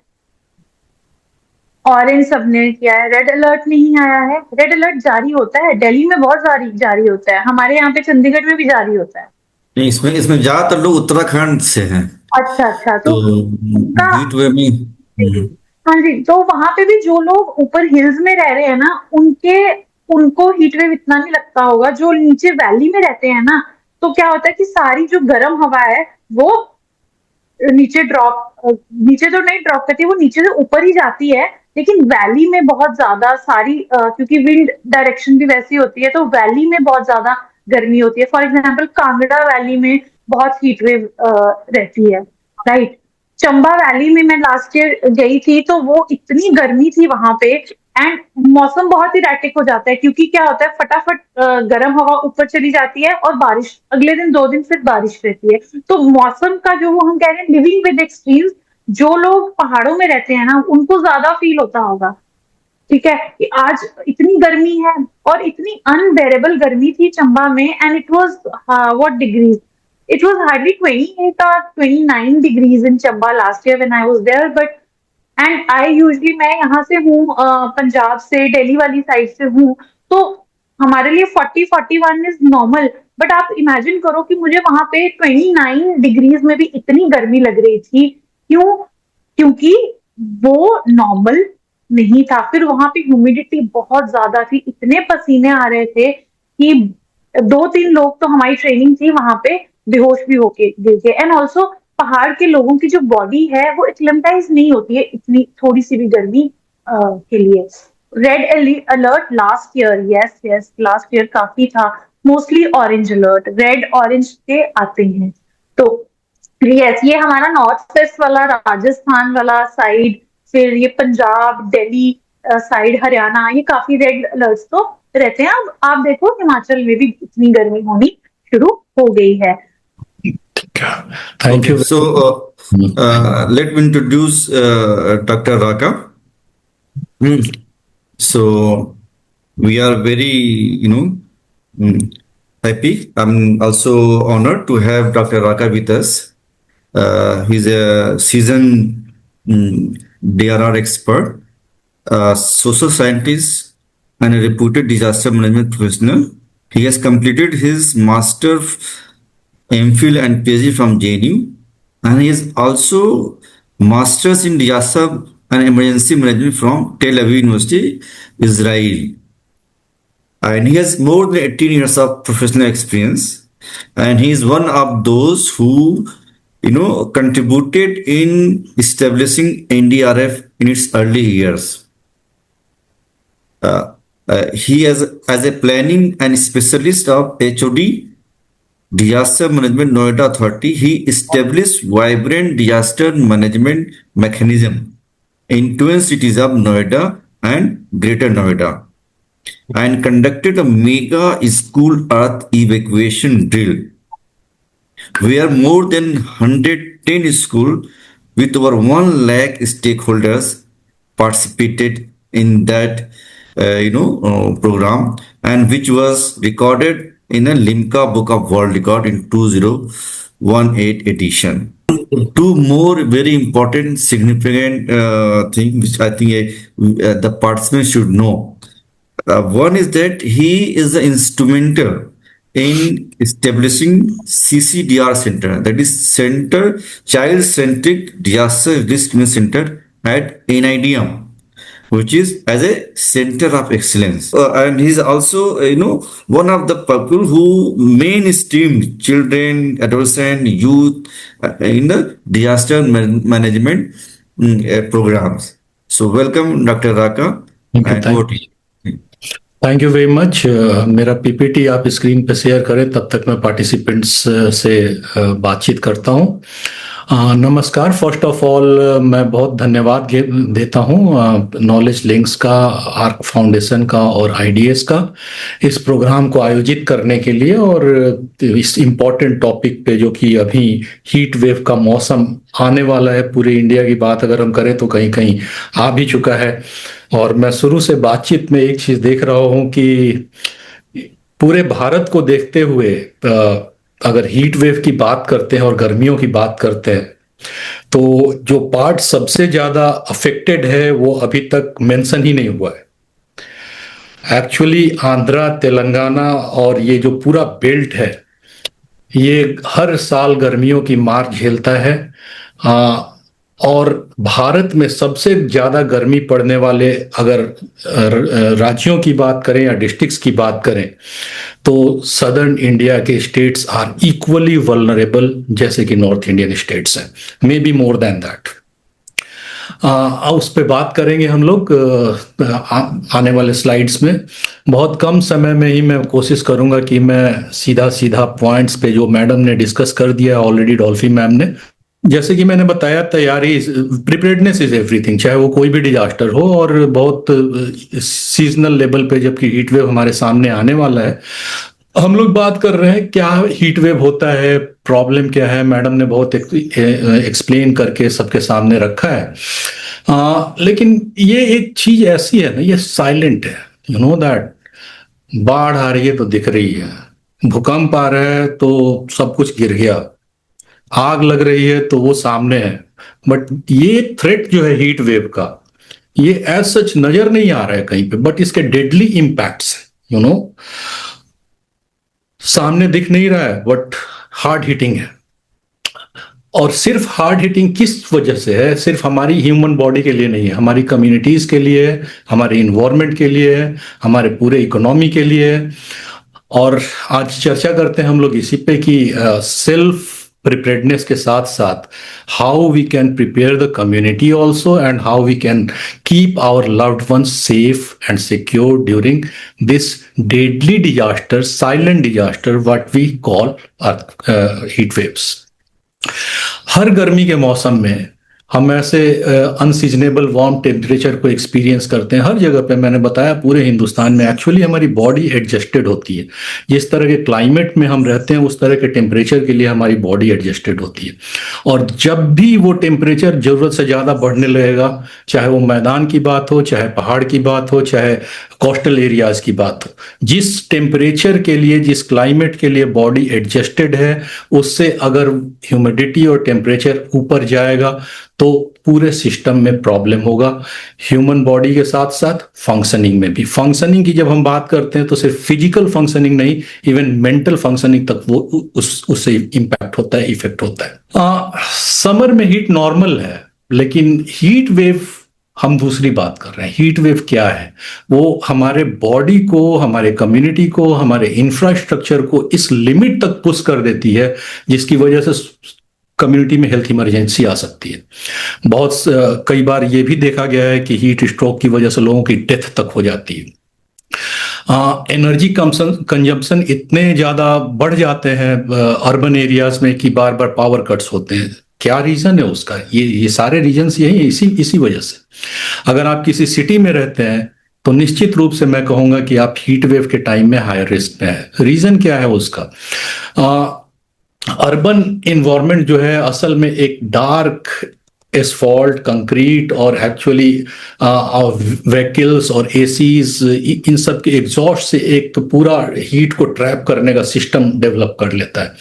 orange सबने किया है, रेड अलर्ट नहीं आया है। रेड अलर्ट जारी होता है दिल्ली में, बहुत जारी जारी होता है, हमारे यहाँ पे चंडीगढ़ में भी जारी होता है। नहीं, इसमें इसमें ज्यादातर लोग उत्तराखंड से हैं, अच्छा अच्छा, तो तो उनका हीट वेव में हाँ जी, तो वहां पे भी जो लोग ऊपर हिल्स में रह रहे हैं ना, उनके उनको हीट वेव इतना नहीं लगता होगा, जो नीचे वैली में रहते हैं ना, तो क्या होता है कि सारी जो गर्म हवा है वो नीचे ड्रॉप, नीचे तो नहीं ड्रॉप करती, वो नीचे से ऊपर ही जाती है, लेकिन वैली में बहुत ज्यादा सारी क्योंकि विंड डायरेक्शन भी वैसी होती है, तो वैली में बहुत ज्यादा गर्मी होती है। फॉर एग्जाम्पल कांगड़ा वैली में बहुत हीट वेव रहती है, राइट। चंबा वैली में मैं लास्ट ईयर गई थी, तो वो इतनी गर्मी थी वहां पे, एंड मौसम बहुत ही इरेटिक हो जाता है, क्योंकि क्या होता है फटाफट गर्म हवा ऊपर चली जाती है और बारिश, अगले दिन 2 दिन फिर बारिश रहती है। तो मौसम का जो वो हम कह रहे हैं लिविंग विद एक्सट्रीम्स, जो लोग पहाड़ों में रहते हैं ना उनको ज्यादा फील होता होगा, ठीक है, कि आज इतनी गर्मी है, और इतनी अनबेरेबल गर्मी थी चंबा में, and it was what degrees, it was hardly 28 or 29 degrees in Chamba last year when I was there, but and I usually, मैं यहाँ से हूँ पंजाब से, दिल्ली वाली साइड से हूँ, तो हमारे लिए 40-41 इज नॉर्मल, बट आप इमेजिन करो कि मुझे वहां पे 29 डिग्रीज में भी इतनी गर्मी लग रही थी, क्यों? क्योंकि वो नॉर्मल नहीं था। फिर वहां पे ह्यूमिडिटी बहुत ज्यादा थी, इतने पसीने आ रहे थे कि 2-3 लोग तो हमारी ट्रेनिंग थी वहां पे बेहोश भी होके गिर गए। एंड ऑल्सो पहाड़ के लोगों की जो बॉडी है वो एक्लेमेटाइज नहीं होती है इतनी थोड़ी सी भी गर्मी के लिए। Red alert last year, yes yes last year काफी था, mostly orange alert, red orange के आते हैं। तो यस, ये हमारा नॉर्थ वेस्ट वाला राजस्थान वाला साइड फिर ये पंजाब, दिल्ली साइड, हरियाणा, ये काफी रेड अलर्ट्स तो रहते हैं। अब आप देखो हिमाचल में भी इतनी गर्मी होनी शुरू हो गई है। Thank you. So let me introduce Dr. Raka. So we are very, happy. I'm also honored to have Dr. Raka with us. He's a seasoned DRR expert, social scientist, and a reputed disaster management professional. He has completed his master, MPhil, and PhD from JNU, and he is also masters in disaster and emergency management from Tel Aviv University, Israel. And he has more than 18 years of professional experience, and he is one of those who contributed in establishing NDRF in its early years. He as a planning and specialist of HOD Disaster Management Noida Authority, he established vibrant disaster management mechanism in twin cities of Noida and Greater Noida, and conducted a mega school earth evacuation drill where more than 110 schools with over 1 lakh stakeholders participated in that program, and which was recorded in a Limca Book of World Record in 2018 edition. Two more very important significant things which I think the participants should know. One is that he is the instrumental in establishing CCDR Center, that is Center Child Centric Disaster Risk Management Center at NIDM, which is as a center of excellence. And he's also, one of the people who mainstreamed children, adolescent, youth in the disaster management programs. So welcome, Dr. Raka. Thank you very much. मेरा PPT आप screen पे share करें, तब तक मैं participants से बातचीत करता हूं। नमस्कार। फर्स्ट ऑफ ऑल मैं बहुत धन्यवाद देता हूं नॉलेज लिंक्स का, आर्क फाउंडेशन का और आईडीएस का इस प्रोग्राम को आयोजित करने के लिए, और इस इम्पोर्टेंट टॉपिक पे जो कि अभी हीट वेव का मौसम आने वाला है। पूरे इंडिया की बात अगर हम करें तो कहीं कहीं आ भी चुका है। और मैं शुरू से बातचीत में एक चीज देख रहा हूं कि पूरे भारत को देखते हुए अगर हीट वेव की बात करते हैं और गर्मियों की बात करते हैं, तो जो पार्ट सबसे ज्यादा अफेक्टेड है वो अभी तक मेंशन ही नहीं हुआ है। एक्चुअली आंध्रा, तेलंगाना और ये जो पूरा बेल्ट है, ये हर साल गर्मियों की मार झेलता है। और भारत में सबसे ज्यादा गर्मी पड़ने वाले अगर राज्यों की बात करें या डिस्ट्रिक्ट्स की बात करें, तो सदर्न इंडिया के स्टेट्स आर इक्वली वल्नरेबल, जैसे कि नॉर्थ इंडियन स्टेट्स हैं, may be more than that. उस पे बात करेंगे हम लोग आने वाले स्लाइड्स में। बहुत कम समय में ही मैं कोशिश करूंगा कि मैं सीधा सीधा पॉइंट्स पे, जो मैडम ने डिस्कस कर दिया ऑलरेडी, डॉल्फी मैम ने, जैसे कि मैंने बताया, तैयारी, प्रिपेयर्डनेस इज एवरीथिंग, चाहे वो कोई भी डिजास्टर हो। और बहुत सीजनल लेवल पे जबकि हीट वेव हमारे सामने आने वाला है, हम लोग बात कर रहे हैं क्या हीट वेव होता है, प्रॉब्लम क्या है। मैडम ने बहुत एक्सप्लेन करके सबके सामने रखा है। लेकिन ये एक चीज ऐसी है ना, ये साइलेंट है, यू नो दैट। बाढ़ आ रही है तो दिख रही है, भूकंप आ रहा है तो सब कुछ गिर गया, आग लग रही है तो वो सामने है। बट ये थ्रेट जो है हीट वेव का, ये एज सच नजर नहीं आ रहा है कहीं पे, बट इसके डेडली इंपैक्ट्स, यू नो, सामने दिख नहीं रहा है, बट हार्ड हिटिंग है। और सिर्फ हार्ड हिटिंग किस वजह से है? सिर्फ हमारी ह्यूमन बॉडी के लिए नहीं है, हमारी कम्युनिटीज के लिए है, हमारे इन्वायरमेंट के लिए है, हमारे पूरे इकोनॉमी के लिए है। और आज चर्चा करते हैं हम लोग इसी पे कि सेल्फ प्रिपेयर्डनेस के साथ साथ how we can prepare the community also, and how we can keep our loved ones safe and secure during this deadly disaster, silent disaster what we call heat waves. हर गर्मी के मौसम में हम ऐसे अनसीजनेबल वार्म टेम्परेचर को experience करते हैं हर जगह पे। मैंने बताया पूरे हिंदुस्तान में एक्चुअली हमारी बॉडी एडजस्टेड होती है। जिस तरह के क्लाइमेट में हम रहते हैं उस तरह के टेम्परेचर के लिए हमारी बॉडी एडजस्टेड होती है। और जब भी वो टेम्परेचर जरूरत से ज़्यादा बढ़ने लगेगा, चाहे वो मैदान की बात हो, चाहे पहाड़ की बात हो, चाहे कोस्टल एरियाज की बात हो, जिस टेम्परेचर के लिए, जिस क्लाइमेट के लिए बॉडी एडजस्टेड है, उससे अगर ह्यूमिडिटी और टेम्परेचर ऊपर जाएगा तो पूरे सिस्टम में प्रॉब्लम होगा, ह्यूमन बॉडी के साथ साथ फंक्शनिंग में भी। फंक्शनिंग की जब हम बात करते हैं तो सिर्फ फिजिकल फंक्शनिंग नहीं, इवन मेंटल फंक्शनिंग तक वो उससे इम्पैक्ट होता है, इफेक्ट होता है। समर में हीट नॉर्मल है, लेकिन हीट वेव हम दूसरी बात कर रहे हैं। हीट वेव क्या है? वो हमारे बॉडी को, हमारे कम्युनिटी को, हमारे इंफ्रास्ट्रक्चर को इस लिमिट तक पुश कर देती है जिसकी वजह से कम्युनिटी में हेल्थ इमरजेंसी आ सकती है। कई बार ये भी देखा गया है कि हीट स्ट्रोक की वजह से लोगों की डेथ तक हो जाती है। एनर्जी कंजम्पशन इतने ज़्यादा बढ़ जाते हैं अर्बन एरियाज में कि बार बार पावर कट्स होते हैं। क्या रीज़न है उसका? ये सारे रीजंस यही है, इसी वजह से। अगर आप किसी सिटी में रहते हैं तो निश्चित रूप से मैं कहूँगा कि आप हीट वेव के टाइम में हाई रिस्क में है। रीज़न क्या है उसका? अर्बन इन्वायरमेंट जो है असल में एक डार्क एसफॉल्ट, कंक्रीट और एक्चुअली व्हीकल्स और एसीज, इन सब के एग्जॉस्ट से एक पूरा हीट को ट्रैप करने का सिस्टम डेवलप कर लेता है।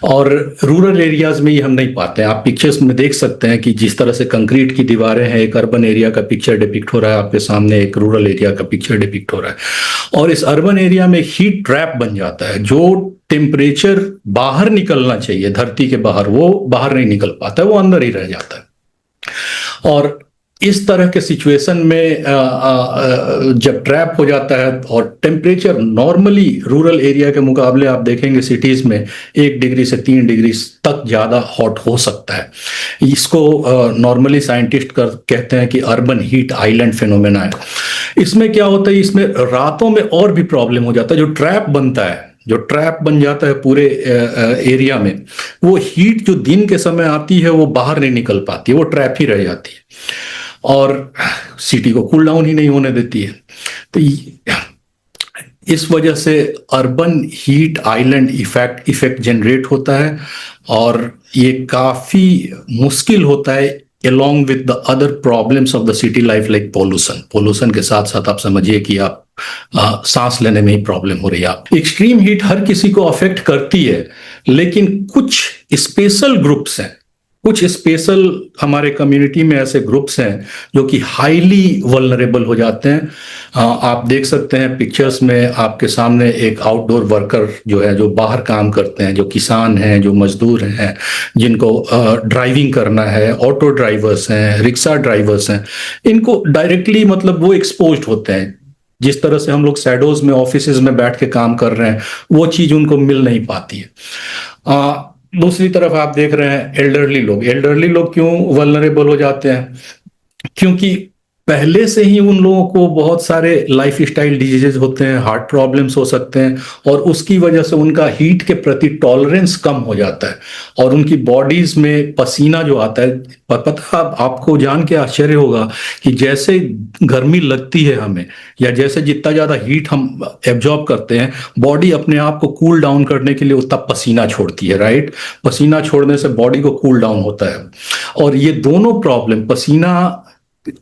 और रूरल एरियाज में ये हम नहीं पाते हैं। आप पिक्चर्स में देख सकते हैं कि जिस तरह से कंक्रीट की दीवारें हैं, एक अर्बन एरिया का पिक्चर डिपिक्ट हो रहा है आपके सामने, एक रूरल एरिया का पिक्चर डिपिक्ट हो रहा है। और इस अर्बन एरिया में हीट ट्रैप बन जाता है। जो टेम्परेचर बाहर निकलना चाहिए धरती के बाहर, वो बाहर नहीं निकल पाता है, वो अंदर ही रह जाता है। और इस तरह के सिचुएशन में जब ट्रैप हो जाता है और टेम्परेचर नॉर्मली रूरल एरिया के मुकाबले आप देखेंगे सिटीज में 1 डिग्री से 3 डिग्री तक ज़्यादा हॉट हो सकता है। इसको नॉर्मली साइंटिस्ट कहते हैं कि अर्बन हीट आइलैंड फिनोमेना है। इसमें क्या होता है, इसमें रातों में और भी प्रॉब्लम हो जाता है। जो ट्रैप बनता है, जो ट्रैप बन जाता है पूरे एरिया में, वो हीट जो दिन के समय आती है वो बाहर नहीं निकल पाती है, वो ट्रैप ही रह जाती है और सिटी को कूल डाउन ही नहीं होने देती है। तो इस वजह से urban heat island effect generate होता है और ये काफी मुश्किल होता है along with the other problems of the city life like pollution के साथ साथ आप समझिए कि आप सांस लेने में ही प्रॉब्लम हो रही है। आप एक्सट्रीम हीट हर किसी को अफेक्ट करती है, लेकिन कुछ स्पेशल ग्रुप्स हैं, कुछ स्पेशल हमारे कम्युनिटी में ऐसे ग्रुप्स हैं जो कि हाईली वल्नरेबल हो जाते हैं। आप देख सकते हैं पिक्चर्स में आपके सामने एक आउटडोर वर्कर जो है, जो बाहर काम करते हैं, जो किसान हैं, जो मजदूर हैं, जिनको ड्राइविंग करना है, ऑटो ड्राइवर्स हैं, रिक्शा ड्राइवर्स हैं, इनको डायरेक्टली मतलब वो एक्सपोज्ड होते हैं। जिस तरह से हम लोग शैडोज में ऑफिसेज में बैठ के काम कर रहे हैं, वो चीज उनको मिल नहीं पाती है। दूसरी तरफ आप देख रहे हैं एल्डरली लोग क्यों वल्नरेबल हो जाते हैं? क्योंकि पहले से ही उन लोगों को बहुत सारे लाइफ स्टाइल डिजीजेज होते हैं, हार्ट प्रॉब्लम्स हो सकते हैं और उसकी वजह से उनका हीट के प्रति टॉलरेंस कम हो जाता है और उनकी बॉडीज में पसीना जो आता है, पता आपको जान के आश्चर्य होगा कि जैसे गर्मी लगती है हमें या जैसे जितना ज्यादा हीट हम एब्जॉर्ब करते हैं, बॉडी अपने आप को कूल डाउन करने के लिए उतना पसीना छोड़ती है, राइट? पसीना छोड़ने से बॉडी को कूल डाउन होता है और ये दोनों प्रॉब्लम, पसीना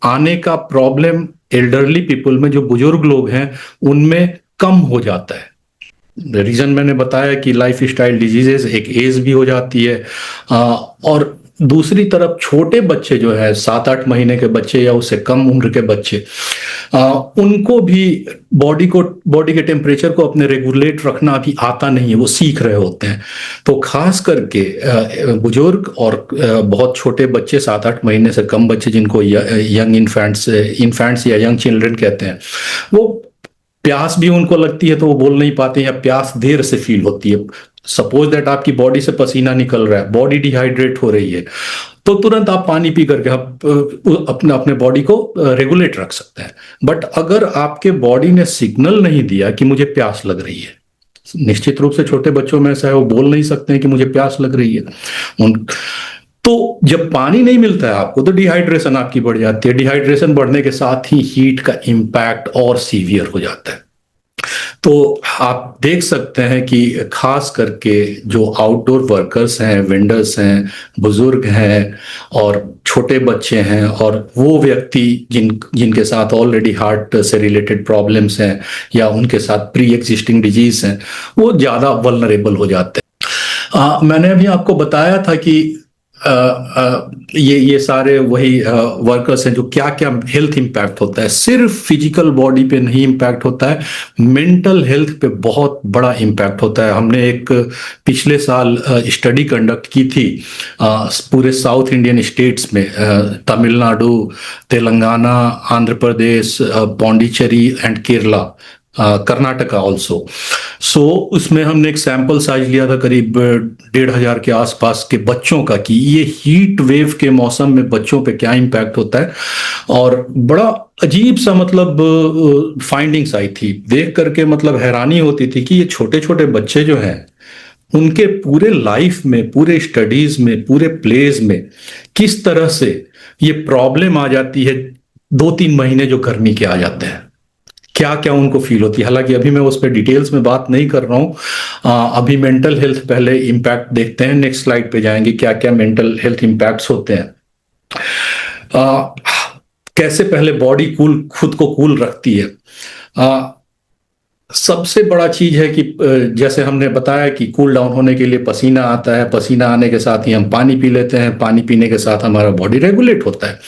आने का प्रॉब्लम एल्डरली पीपल में, जो बुजुर्ग लोग हैं, उनमें कम हो जाता है। रीजन मैंने बताया कि लाइफ स्टाइल डिजीजेस, एक एज भी हो जाती है और दूसरी तरफ छोटे बच्चे जो है 7-8 महीने के बच्चे या उससे कम उम्र के बच्चे, उनको भी बॉडी के टेम्परेचर को अपने रेगुलेट रखना अभी आता नहीं है, वो सीख रहे होते हैं। तो खास करके बुजुर्ग और बहुत छोटे बच्चे, 7-8 महीने से कम बच्चे, जिनको यंग इन्फेंट्स या यंग चिल्ड्रन कहते हैं, वो प्यास भी उनको लगती है तो वो बोल नहीं पाते या प्यास देर से फील होती है। सपोज दैट आपकी बॉडी से पसीना निकल रहा है, बॉडी डिहाइड्रेट हो रही है, तो तुरंत आप पानी पी करके आप अपने बॉडी को रेगुलेट रख सकते हैं। बट अगर आपके बॉडी ने सिग्नल नहीं दिया कि मुझे प्यास लग रही है, निश्चित रूप से छोटे बच्चों में ऐसा है, वो बोल नहीं सकते हैं कि मुझे प्यास लग रही है, तो जब पानी नहीं मिलता है आपको तो डिहाइड्रेशन आपकी बढ़ जाती है। डिहाइड्रेशन बढ़ने के साथ ही हीट का इम्पैक्ट और सीवियर हो जाता है। तो आप देख सकते हैं कि खास करके जो आउटडोर वर्कर्स हैं, वेंडर्स हैं, बुजुर्ग हैं और छोटे बच्चे हैं और वो व्यक्ति जिनके साथ ऑलरेडी हार्ट से रिलेटेड प्रॉब्लम्स हैं या उनके साथ प्री एग्जिस्टिंग डिजीज हैं, वो ज़्यादा वल्नरेबल हो जाते हैं। मैंने अभी आपको बताया था कि ये सारे वही वर्कर्स हैं जो क्या क्या हेल्थ इम्पैक्ट होता है। सिर्फ फिजिकल बॉडी पे नहीं इम्पैक्ट होता है, मेंटल हेल्थ पे बहुत बड़ा इम्पैक्ट होता है। हमने एक पिछले साल स्टडी कंडक्ट की थी पूरे साउथ इंडियन स्टेट्स में, तमिलनाडु, तेलंगाना, आंध्र प्रदेश, पौंडीचेरी एंड केरला, कर्नाटका ऑल्सो। सो उसमें हमने एक सैंपल साइज लिया था करीब 1,500 के आसपास के बच्चों का कि ये हीट वेव के मौसम में बच्चों पे क्या इम्पैक्ट होता है। और बड़ा अजीब सा मतलब फाइंडिंग्स आई थी, देख करके मतलब हैरानी होती थी कि ये छोटे छोटे बच्चे जो हैं उनके पूरे लाइफ में, पूरे स्टडीज में, पूरे प्लेज में किस तरह से ये प्रॉब्लम आ जाती है। 2-3 महीने जो गर्मी के आ जाते हैं, क्या क्या उनको फील होती है। हालांकि अभी मैं उस पर डिटेल्स में बात नहीं कर रहा हूं। अभी मेंटल हेल्थ पहले इम्पैक्ट देखते हैं, नेक्स्ट स्लाइड पे जाएंगे क्या क्या मेंटल हेल्थ इम्पैक्ट्स होते हैं। कैसे पहले बॉडी खुद को कूल रखती है। सबसे बड़ा चीज है कि जैसे हमने बताया कि कूल डाउन होने के लिए पसीना आता है, पसीना आने के साथ ही हम पानी पी लेते हैं, पानी पीने के साथ हमारा बॉडी रेगुलेट होता है।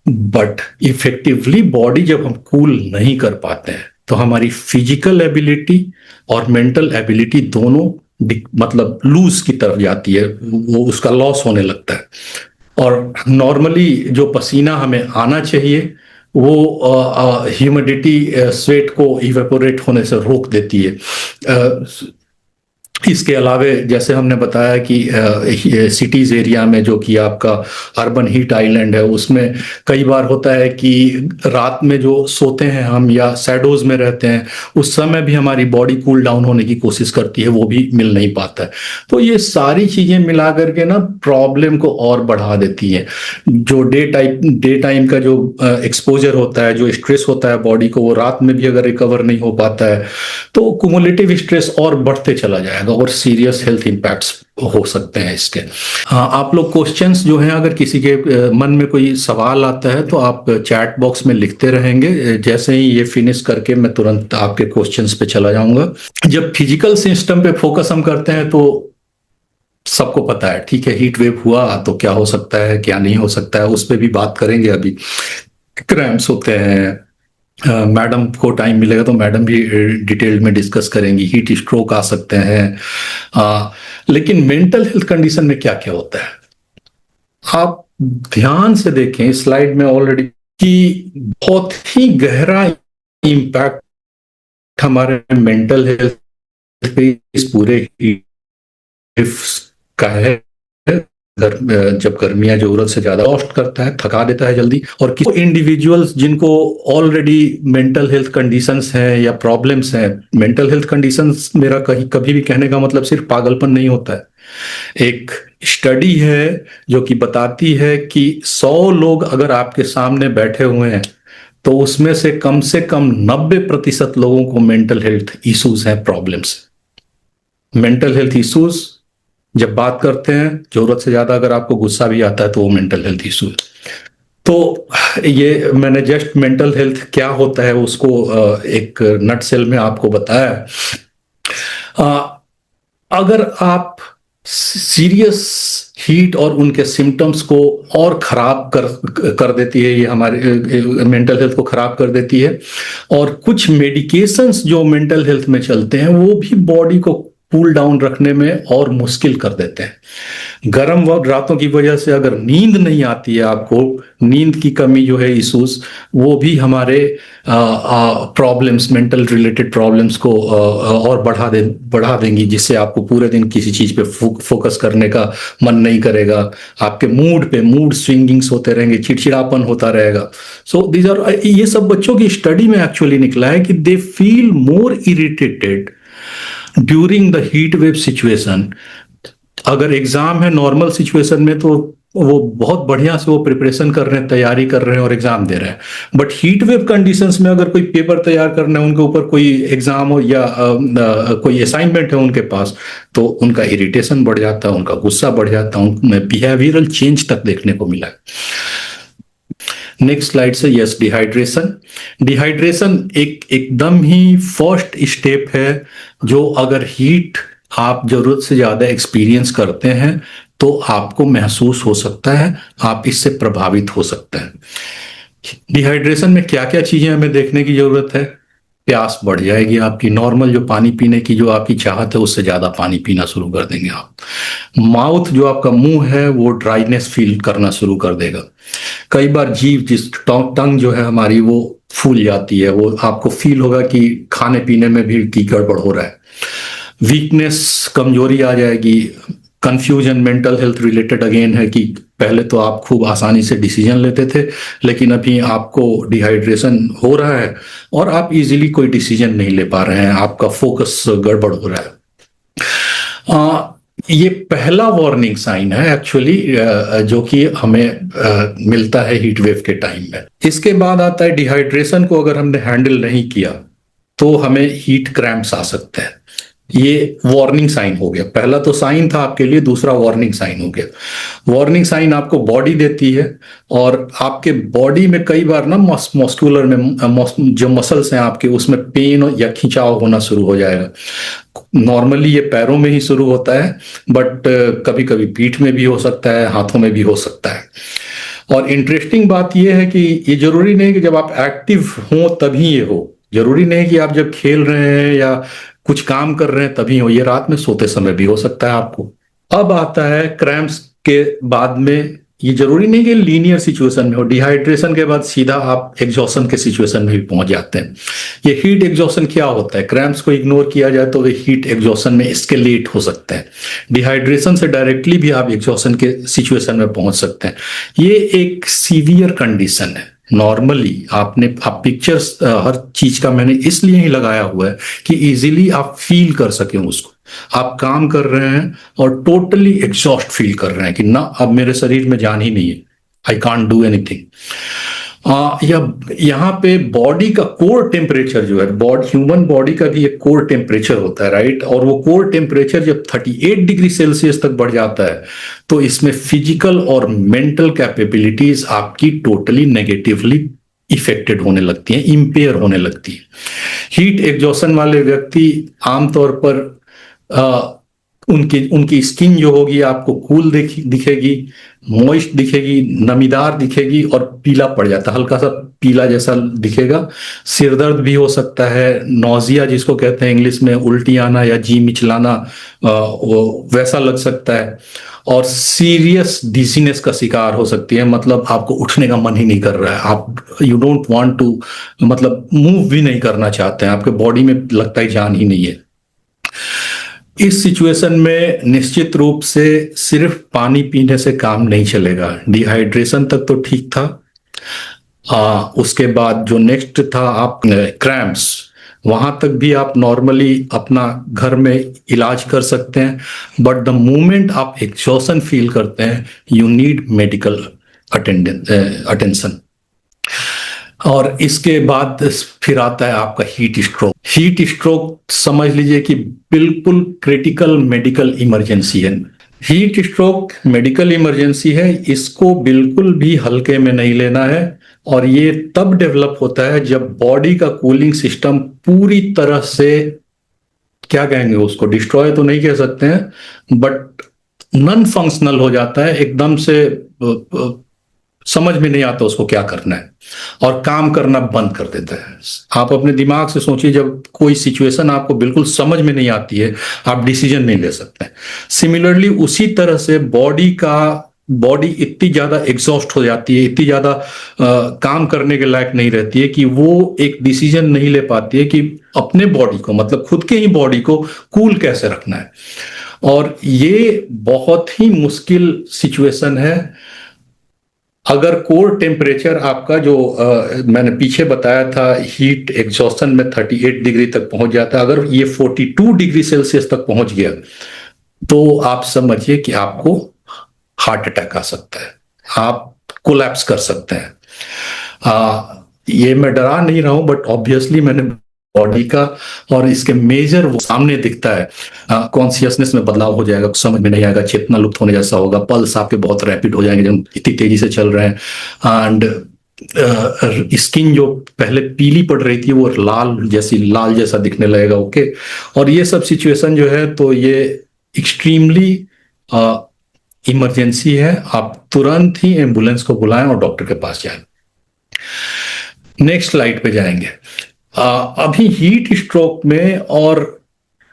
बट इफेक्टिवली बॉडी जब हम कूल नहीं कर पाते हैं तो हमारी फिजिकल एबिलिटी और मेंटल एबिलिटी दोनों मतलब लूज की तरफ जाती है, वो उसका लॉस होने लगता है। और नॉर्मली जो पसीना हमें आना चाहिए वो ह्यूमिडिटी स्वेट को इवेपोरेट होने से रोक देती है। इसके अलावे जैसे हमने बताया कि सिटीज एरिया में जो कि आपका अर्बन हीट आइलैंड है, उसमें कई बार होता है कि रात में जो सोते हैं हम या शैडोज में रहते हैं, उस समय भी हमारी बॉडी कूल डाउन होने की कोशिश करती है, वो भी मिल नहीं पाता है। तो ये सारी चीजें मिला करके ना प्रॉब्लम को और बढ़ा देती हैं। जो डे टाइम का जो एक्सपोजर होता है, जो स्ट्रेस होता है बॉडी को, वो रात में भी अगर रिकवर नहीं हो पाता है तो कुमुलेटिव स्ट्रेस और बढ़ते चला जाएगा और सीरियस हेल्थ इंपैक्ट्स हो सकते हैं इसके। आप लोग क्वेश्चंस जो हैं, अगर किसी के मन में कोई सवाल आता है तो आप चैट बॉक्स में लिखते रहेंगे। जैसे ही ये फिनिश करके मैं तुरंत आपके क्वेश्चंस पे चला जाऊंगा। जब फिजिकल सिस्टम पे फोकस हम करते हैं तो सबको पता है, ठीक है, हीट वेव हुआ तो क्या हो सकता है, क्या नहीं हो सकता है, उस पर भी बात करेंगे। अभी क्रैम्प्स होते हैं, मैडम को टाइम मिलेगा तो मैडम भी डिटेल में डिस्कस करेंगी। हीट स्ट्रोक आ सकते हैं। लेकिन मेंटल हेल्थ कंडीशन में क्या क्या होता है, आप ध्यान से देखें स्लाइड में ऑलरेडी कि बहुत ही गहरा इम्पैक्ट हमारे मेंटल हेल्थ पे इस पूरे का है। जब गर्मियां जरूरत से ज्यादा कॉस्ट करता है, थका देता है जल्दी। और किसी इंडिविजुअल्स जिनको ऑलरेडी मेंटल हेल्थ कंडीशंस हैं या प्रॉब्लम्स हैं, मेंटल हेल्थ कंडीशंस मेरा कभी भी कहने का मतलब सिर्फ पागलपन नहीं होता है। एक स्टडी है जो कि बताती है कि 100 लोग अगर आपके सामने बैठे हुए हैं तो उसमें से कम 90% लोगों को मेंटल हेल्थ इश्यूज हैं, प्रॉब्लम्स। मेंटल हेल्थ इश्यूज जब बात करते हैं, जरूरत से ज्यादा अगर आपको गुस्सा भी आता है तो वो मेंटल हेल्थ इशू है। तो ये मैंने जस्ट मेंटल हेल्थ क्या होता है उसको एक नटसेल में आपको बताया। अगर आप सीरियस हीट और उनके सिम्टम्स को और खराब कर देती है, ये हमारे मेंटल हेल्थ को खराब कर देती है। और कुछ मेडिकेशंस जो मेंटल हेल्थ में चलते हैं वो भी बॉडी को कूल डाउन रखने में और मुश्किल कर देते हैं। गर्म रातों की वजह से अगर नींद नहीं आती है आपको, नींद की कमी जो है इश्यूज, वो भी हमारे प्रॉब्लम्स, मेंटल रिलेटेड प्रॉब्लम्स को और बढ़ा देंगी, जिससे आपको पूरे दिन किसी चीज पे फोकस करने का मन नहीं करेगा। आपके मूड स्विंगिंग्स होते रहेंगे, चिड़चिड़ापन होता रहेगा। सो दीज आर, ये सब बच्चों की स्टडी में एक्चुअली निकला है कि they feel more irritated during the heat wave situation. अगर एग्जाम है नॉर्मल सिचुएशन में तो वो बहुत बढ़िया से वो प्रिपरेशन कर रहे हैं, तैयारी कर रहे हैं और एग्जाम दे रहे हैं। बट हीट वेव कंडीशंस में अगर कोई पेपर तैयार करना है, उनके ऊपर कोई एग्जाम हो या कोई असाइनमेंट है उनके पास, तो उनका इरिटेशन बढ़ जाता है, उनका गुस्सा बढ़ जाता है, उनमें बिहेवियरल चेंज तक देखने को मिला है। नेक्स्ट स्लाइड से, यस, डिहाइड्रेशन। डिहाइड्रेशन एकदम ही फर्स्ट स्टेप है, जो अगर हीट आप जरूरत से ज्यादा एक्सपीरियंस करते हैं तो आपको महसूस हो सकता है, आप इससे प्रभावित हो सकते हैं। डिहाइड्रेशन में क्या क्या चीजें हमें देखने की जरूरत है? प्यास बढ़ जाएगी आपकी, नॉर्मल जो पानी पीने की जो आपकी चाहत है उससे ज्यादा पानी पीना शुरू कर देंगे आप। माउथ, जो आपका मुंह है, वो ड्राइनेस फील करना शुरू कर देगा। कई बार जीभ, जिस टंग जो है हमारी, वो फूल जाती है, वो आपको फील होगा कि खाने पीने में भी की गड़बड़ हो रहा है। वीकनेस, कमजोरी आ जाएगी। Confusion mental health related again है कि पहले तो आप खूब आसानी से डिसीजन लेते थे, लेकिन अभी आपको डिहाइड्रेशन हो रहा है और आप इजीली कोई डिसीजन नहीं ले पा रहे हैं, आपका फोकस गड़बड़ हो रहा है। ये पहला वार्निंग साइन है एक्चुअली, जो कि हमें मिलता है हीट वेव के टाइम में। इसके बाद आता है डिहाइड्रेशन को अगर हमने हैंडल नहीं किया तो हमें हीट क्रैम्प्स आ सकते हैं। ये वार्निंग साइन हो गया। पहला तो साइन था आपके लिए, दूसरा वार्निंग साइन हो गया। वार्निंग साइन आपको बॉडी देती है और आपके बॉडी में कई बार ना मस्कुलर में जो मसल्स हैं आपके, उसमें पेन या खिंचाव होना शुरू हो जाएगा। नॉर्मली ये पैरों में ही शुरू होता है, बट कभी कभी पीठ में भी हो सकता है, हाथों में भी हो सकता है। और इंटरेस्टिंग बात यह है कि ये जरूरी नहीं कि जब आप एक्टिव हो तभी ये हो, जरूरी नहीं कि आप जब खेल रहे हैं या कुछ काम कर रहे हैं तभी हो, ये रात में सोते समय भी हो सकता है आपको। अब आता है क्रैम्प्स के बाद में, ये जरूरी नहीं कि लीनियर सिचुएशन में हो। डिहाइड्रेशन के बाद सीधा आप एग्जॉशन के सिचुएशन में भी पहुंच जाते हैं। ये हीट एग्जॉशन क्या होता है? क्रैम्प्स को इग्नोर किया जाए तो वे हीट एग्जॉशन में एस्केलेट हो सकते हैं। डिहाइड्रेशन से डायरेक्टली भी आप एग्जॉशन के सिचुएशन में पहुंच सकते हैं। ये एक सीवियर कंडीशन है। नॉर्मली आप पिक्चर्स हर चीज का मैंने इसलिए ही लगाया हुआ है कि इजीली आप फील कर सकें उसको। आप काम कर रहे हैं और टोटली एग्जॉस्ट फील कर रहे हैं कि ना, अब मेरे शरीर में जान ही नहीं है, आई कांट डू एनीथिंग। यहाँ पे बॉडी का कोर टेम्परेचर जो है, ह्यूमन बॉडी का भी एक कोर टेम्परेचर होता है, राइट? और वो कोर टेम्परेचर जब 38 डिग्री सेल्सियस तक बढ़ जाता है तो इसमें फिजिकल और मेंटल कैपेबिलिटीज आपकी टोटली नेगेटिवली इफेक्टेड होने लगती हैं, इंपेयर होने लगती है। हीट एग्जॉशन वाले व्यक्ति आमतौर पर उनकी स्किन जो होगी आपको कूल दिखेगी, मॉइस्ट दिखेगी, नमीदार दिखेगी और पीला पड़ जाता है, हल्का सा पीला जैसा दिखेगा। सिरदर्द भी हो सकता है, नौजिया जिसको कहते हैं इंग्लिश में, उल्टी आना या जी मिचलाना, वो वैसा लग सकता है। और सीरियस डिजीनेस का शिकार हो सकती है, मतलब आपको उठने का मन ही नहीं कर रहा है, आप यू डोंट वांट टू, मतलब मूव भी नहीं करना चाहते हैं, आपके बॉडी में लगता है जान ही नहीं है। इस सिचुएशन में निश्चित रूप से सिर्फ पानी पीने से काम नहीं चलेगा। डिहाइड्रेशन तक तो ठीक था, उसके बाद जो नेक्स्ट था आप क्रैम्प्स, वहां तक भी आप नॉर्मली अपना घर में इलाज कर सकते हैं, बट द मोमेंट आप एग्जॉशन फील करते हैं यू नीड मेडिकल अटेंशन। और इसके बाद फिर आता है आपका हीट स्ट्रोक। हीट स्ट्रोक समझ लीजिए कि बिल्कुल क्रिटिकल मेडिकल इमरजेंसी है। हीट स्ट्रोक मेडिकल इमरजेंसी है, इसको बिल्कुल भी हल्के में नहीं लेना है। और ये तब डेवलप होता है जब बॉडी का कूलिंग सिस्टम पूरी तरह से, क्या कहेंगे उसको, डिस्ट्रॉय तो नहीं कह सकते हैं, बट नॉन फंक्शनल हो जाता है, एकदम से समझ में नहीं आता उसको क्या करना है और काम करना बंद कर देता है। आप अपने दिमाग से सोचिए, जब कोई सिचुएशन आपको बिल्कुल समझ में नहीं आती है, आप डिसीजन नहीं ले सकते। सिमिलरली उसी तरह से बॉडी इतनी ज्यादा एग्जॉस्ट हो जाती है, इतनी ज्यादा काम करने के लायक नहीं रहती है कि वो एक डिसीजन नहीं ले पाती है कि अपने बॉडी को, मतलब खुद के ही बॉडी को कूल कैसे रखना है। और ये बहुत ही मुश्किल सिचुएशन है। अगर कोर टेम्परेचर आपका जो मैंने पीछे बताया था, हीट एग्जॉशन में 38 डिग्री तक पहुंच जाता है, अगर ये 42 डिग्री सेल्सियस तक पहुंच गया तो आप समझिए कि आपको हार्ट अटैक आ सकता है, आप कोलैप्स कर सकते हैं। ये मैं डरा नहीं रहा हूं, बट ऑब्वियसली मैंने बॉडी का और इसके मेजर वो सामने दिखता है। कॉन्शियसनेस में बदलाव हो जाएगा, समझ में नहीं आएगा, चेतना लुप्त होने जैसा होगा, पल्स आपके बहुत रैपिड हो जाएंगे जब इतनी तेजी से चल रहे हैं। एंड स्किन जो पहले पीली पड़ रही थी वो लाल जैसा दिखने लगेगा। ओके, और ये सब सिचुएशन जो है तो ये एक्सट्रीमली इमरजेंसी है। आप तुरंत ही एम्बुलेंस को बुलाएं और डॉक्टर के पास जाएं। नेक्स्ट स्लाइड पे जाएंगे। अभी हीट स्ट्रोक में और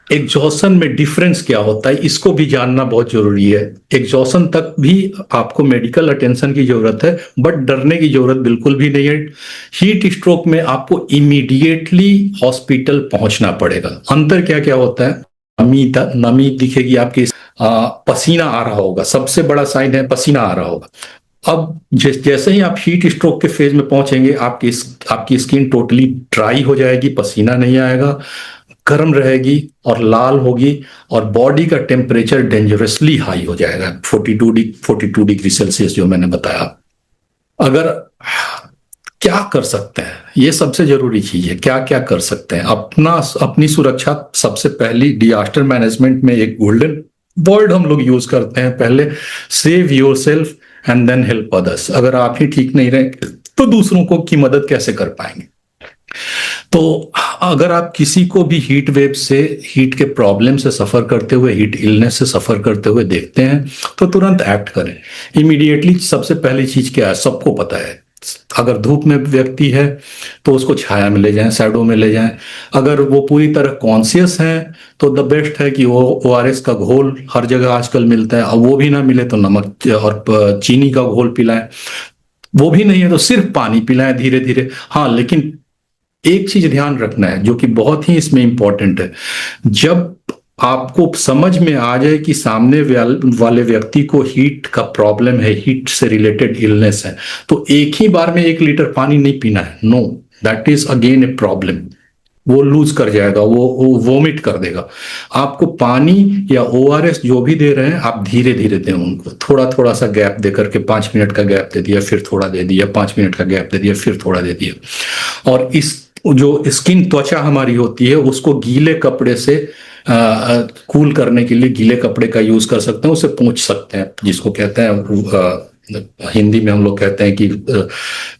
एग्जॉशन में डिफरेंस क्या होता है, इसको भी जानना बहुत जरूरी है। एग्जॉशन तक भी आपको मेडिकल अटेंशन की जरूरत है, बट डरने की जरूरत बिल्कुल भी नहीं है। हीट स्ट्रोक में आपको इमीडिएटली हॉस्पिटल पहुंचना पड़ेगा। अंतर क्या क्या होता है, नमी दिखेगी आपकी, पसीना आ रहा होगा, सबसे बड़ा साइन है पसीना आ रहा होगा। अब जैसे ही आप हीट स्ट्रोक के फेज में पहुंचेंगे आपकी स्किन टोटली ड्राई हो जाएगी, पसीना नहीं आएगा, गर्म रहेगी और लाल होगी, और बॉडी का टेम्परेचर डेंजरसली हाई हो जाएगा, 42 डिग्री सेल्सियस जो मैंने बताया। अगर क्या कर सकते हैं, ये सबसे जरूरी चीज है, क्या क्या कर सकते हैं। अपनी सुरक्षा सबसे पहली, डिजास्टर मैनेजमेंट में एक गोल्डन वर्ड हम लोग यूज करते हैं, पहले save yourself and then help others. अगर आप ही ठीक नहीं रहे तो दूसरों को की मदद कैसे कर पाएंगे। तो अगर आप किसी को भी हीट वेव से, हीट के प्रॉब्लम से सफर करते हुए, हीट इलनेस से सफर करते हुए देखते हैं तो तुरंत एक्ट करें इमीडिएटली। सबसे पहली चीज क्या है, सबको पता है, अगर धूप में व्यक्ति है तो उसको छाया में ले जाएं, शैडो में ले जाएं। अगर वो पूरी तरह कॉन्शियस है तो द बेस्ट है कि वो ORS का घोल हर जगह आजकल मिलता है, और वो भी ना मिले तो नमक और चीनी का घोल पिलाएं। वो भी नहीं है तो सिर्फ पानी पिलाएं धीरे धीरे। हाँ, लेकिन एक चीज ध्यान रखना है जो कि बहुत ही इसमें इंपॉर्टेंट है, जब आपको समझ में आ जाए कि सामने वाले व्यक्ति को हीट का प्रॉब्लम है, हीट से रिलेटेड इलनेस है, तो एक ही बार में 1 लीटर पानी नहीं पीना है। No, that is again a problem. वो लूज कर जाएगा, वो वोमिट कर देगा। आपको पानी या ORS जो भी दे रहे हैं आप धीरे धीरे दें उनको, थोड़ा थोड़ा सा गैप दे करके, 5 मिनट का गैप दे दिया फिर थोड़ा दे दिया, 5 मिनट का गैप दे दिया फिर थोड़ा दे दिया। और इस जो स्किन त्वचा हमारी होती है उसको गीले कपड़े से कूल करने के लिए गीले कपड़े का यूज कर सकते हैं, उसे पोंछ सकते हैं, जिसको कहते हैं हिंदी में हम लोग कहते हैं कि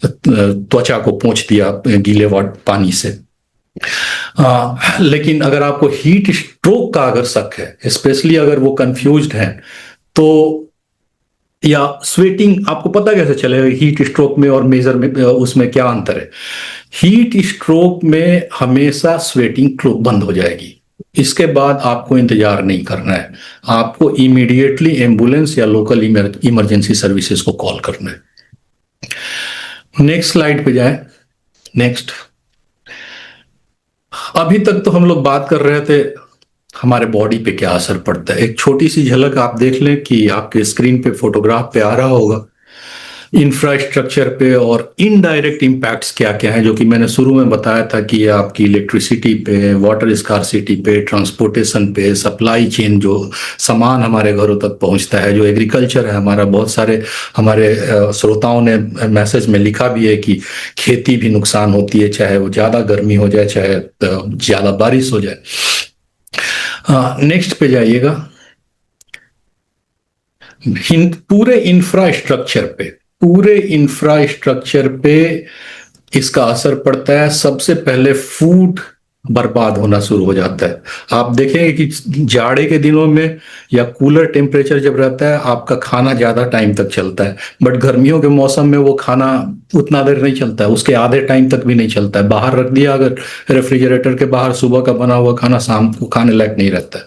त्वचा को पोंछ दिया गीले पानी से। लेकिन अगर आपको हीट स्ट्रोक का अगर शक है, स्पेशली अगर वो कंफ्यूज्ड है, तो या स्वेटिंग, आपको पता कैसे चलेगा हीट स्ट्रोक में और मेजर में उसमें क्या अंतर है। हीट स्ट्रोक में हमेशा स्वेटिंग बंद हो जाएगी, इसके बाद आपको इंतजार नहीं करना है, आपको इमीडिएटली एम्बुलेंस या लोकल इमरजेंसी सर्विसेज को कॉल करना है। नेक्स्ट स्लाइड पे जाएं। नेक्स्ट, अभी तक तो हम लोग बात कर रहे थे हमारे बॉडी पे क्या असर पड़ता है। एक छोटी सी झलक आप देख लें कि आपके स्क्रीन पे फोटोग्राफ पे आ रहा होगा, इंफ्रास्ट्रक्चर पे और इनडायरेक्ट इम्पैक्ट्स क्या क्या हैं, जो कि मैंने शुरू में बताया था कि ये आपकी इलेक्ट्रिसिटी पे, वाटर स्कार्सिटी पे, ट्रांसपोर्टेशन पे, सप्लाई चेन, जो सामान हमारे घरों तक पहुंचता है, जो एग्रीकल्चर है हमारा। बहुत सारे हमारे श्रोताओं ने मैसेज में लिखा भी है कि खेती भी नुकसान होती है, चाहे वो ज़्यादा गर्मी हो जाए, चाहे ज़्यादा बारिश हो जाए। नेक्स्ट पे जाइएगा। पूरे इंफ्रास्ट्रक्चर पे इसका असर पड़ता है। सबसे पहले फूड बर्बाद होना शुरू हो जाता है। आप देखेंगे कि जाड़े के दिनों में या कूलर टेम्परेचर जब रहता है आपका खाना ज्यादा टाइम तक चलता है, बट गर्मियों के मौसम में वो खाना उतना देर नहीं चलता है, उसके आधे टाइम तक भी नहीं चलता है। बाहर रख दिया अगर रेफ्रिजरेटर के बाहर, सुबह का बना हुआ खाना शाम को खाने लायक नहीं रहता है।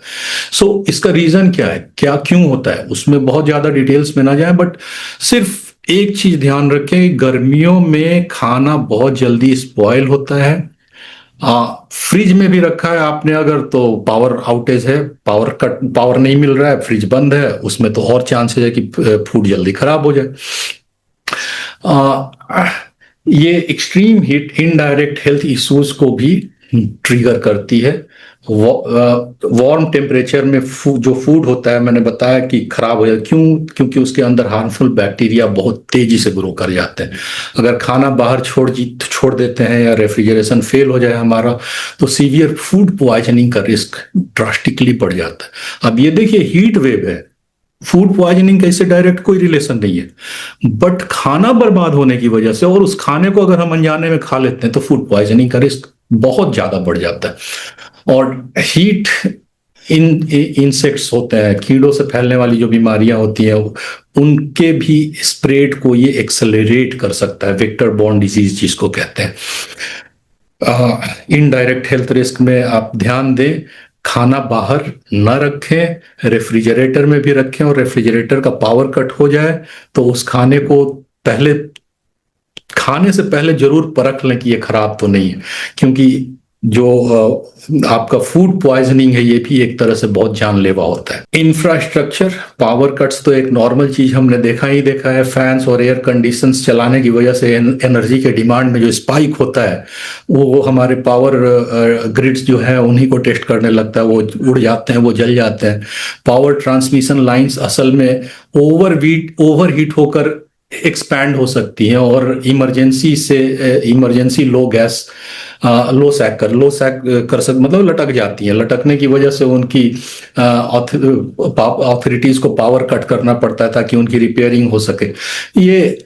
सो इसका रीजन क्या है, क्यों होता है, उसमें बहुत ज्यादा डिटेल्स में ना जाए, बट सिर्फ एक चीज ध्यान रखें, गर्मियों में खाना बहुत जल्दी स्पॉइल होता है। फ्रिज में भी रखा है आपने अगर, तो पावर आउटेज है, पावर नहीं मिल रहा है, फ्रिज बंद है, उसमें तो और चांसेस है कि फूड जल्दी खराब हो जाए। ये extreme heat indirect health issues को भी ट्रिगर करती है, वार्म टेम्परेचर में जो फूड होता है, मैंने बताया कि खराब हो जाए। क्यों? क्योंकि उसके अंदर हार्मफुल बैक्टीरिया बहुत तेजी से ग्रो कर जाते हैं। अगर खाना बाहर छोड़ देते हैं या रेफ्रिजरेशन फेल हो जाए हमारा, तो सीवियर फूड पॉइजनिंग का रिस्क ड्रास्टिकली बढ़ जाता है। अब ये देखिए, हीट वेव है, फूड पॉइजनिंग का इससे डायरेक्ट कोई रिलेशन नहीं है, बट खाना बर्बाद होने की वजह से, और उस खाने को अगर हम अनजाने में खा लेते हैं, तो फूड पॉइजनिंग का रिस्क बहुत ज्यादा बढ़ जाता है। और हीट इंसेक्ट्स होते हैं, कीड़ों से फैलने वाली जो बीमारियां होती हैं, उनके भी स्प्रेड को ये एक्सेलरेट कर सकता है, वेक्टर बॉर्न डिजीज जिसको कहते हैं। इनडायरेक्ट हेल्थ रिस्क में आप ध्यान दें, खाना बाहर न रखें, रेफ्रिजरेटर में भी रखें, और रेफ्रिजरेटर का पावर कट हो जाए तो उस खाने को खाने से पहले जरूर परख लें कि ये खराब तो नहीं है, क्योंकि जो आपका फूड पॉइजनिंग है, ये भी एक तरह से बहुत जानलेवा होता है। इंफ्रास्ट्रक्चर, पावर कट्स तो एक नॉर्मल चीज हमने देखा है। फैंस और एयर कंडीशंस चलाने की वजह से एनर्जी के डिमांड में जो स्पाइक होता है, वो हमारे पावर ग्रिड्स जो है उन्हीं को टेस्ट करने लगता है, वो उड़ जाते हैं, वो जल जाते हैं। पावर ट्रांसमिशन लाइंस असल में ओवरहीट होकर एक्सपैंड हो सकती हैं, और इमरजेंसी लो सैक कर सकते, मतलब लटक जाती हैं। लटकने की वजह से उनकी अथॉरिटीज को पावर कट करना पड़ता है ताकि उनकी रिपेयरिंग हो सके। ये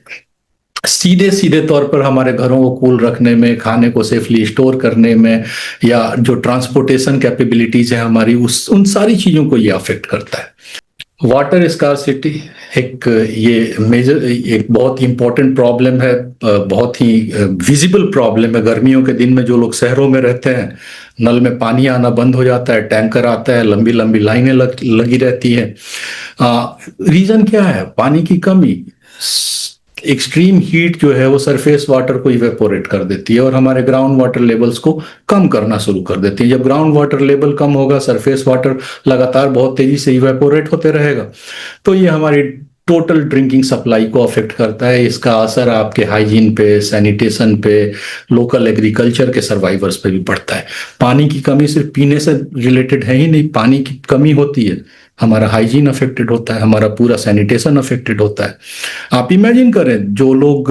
सीधे तौर पर हमारे घरों को कूल रखने में, खाने को सेफली स्टोर करने में, या जो ट्रांसपोर्टेशन कैपेबिलिटीज है हमारी, उन सारी चीजों को ये अफेक्ट करता है। वाटर स्कार्सिटी एक बहुत ही इंपॉर्टेंट प्रॉब्लम है, बहुत ही विजिबल प्रॉब्लम है। गर्मियों के दिन में जो लोग शहरों में रहते हैं, नल में पानी आना बंद हो जाता है, टैंकर आता है, लंबी लंबी लाइनें लगी रहती हैं। रीजन क्या है? पानी की कमी। एक्सट्रीम हीट जो है वो सरफेस वाटर को इवेपोरेट कर देती है और हमारे ग्राउंड वाटर लेवल्स को कम करना शुरू कर देती है। जब ग्राउंड वाटर लेवल कम होगा, सरफेस वाटर लगातार बहुत तेजी से इवेपोरेट होते रहेगा, तो ये हमारी टोटल ड्रिंकिंग सप्लाई को अफेक्ट करता है। इसका असर आपके हाइजीन पे, सैनिटेशन पे, लोकल एग्रीकल्चर के सर्वाइवर्स पे भी पड़ता है। पानी की कमी सिर्फ पीने से रिलेटेड है ही नहीं, पानी की कमी होती है, हमारा हाइजीन अफेक्टेड होता है, हमारा पूरा सैनिटेशन अफेक्टेड होता है। आप इमेजिन करें, जो लोग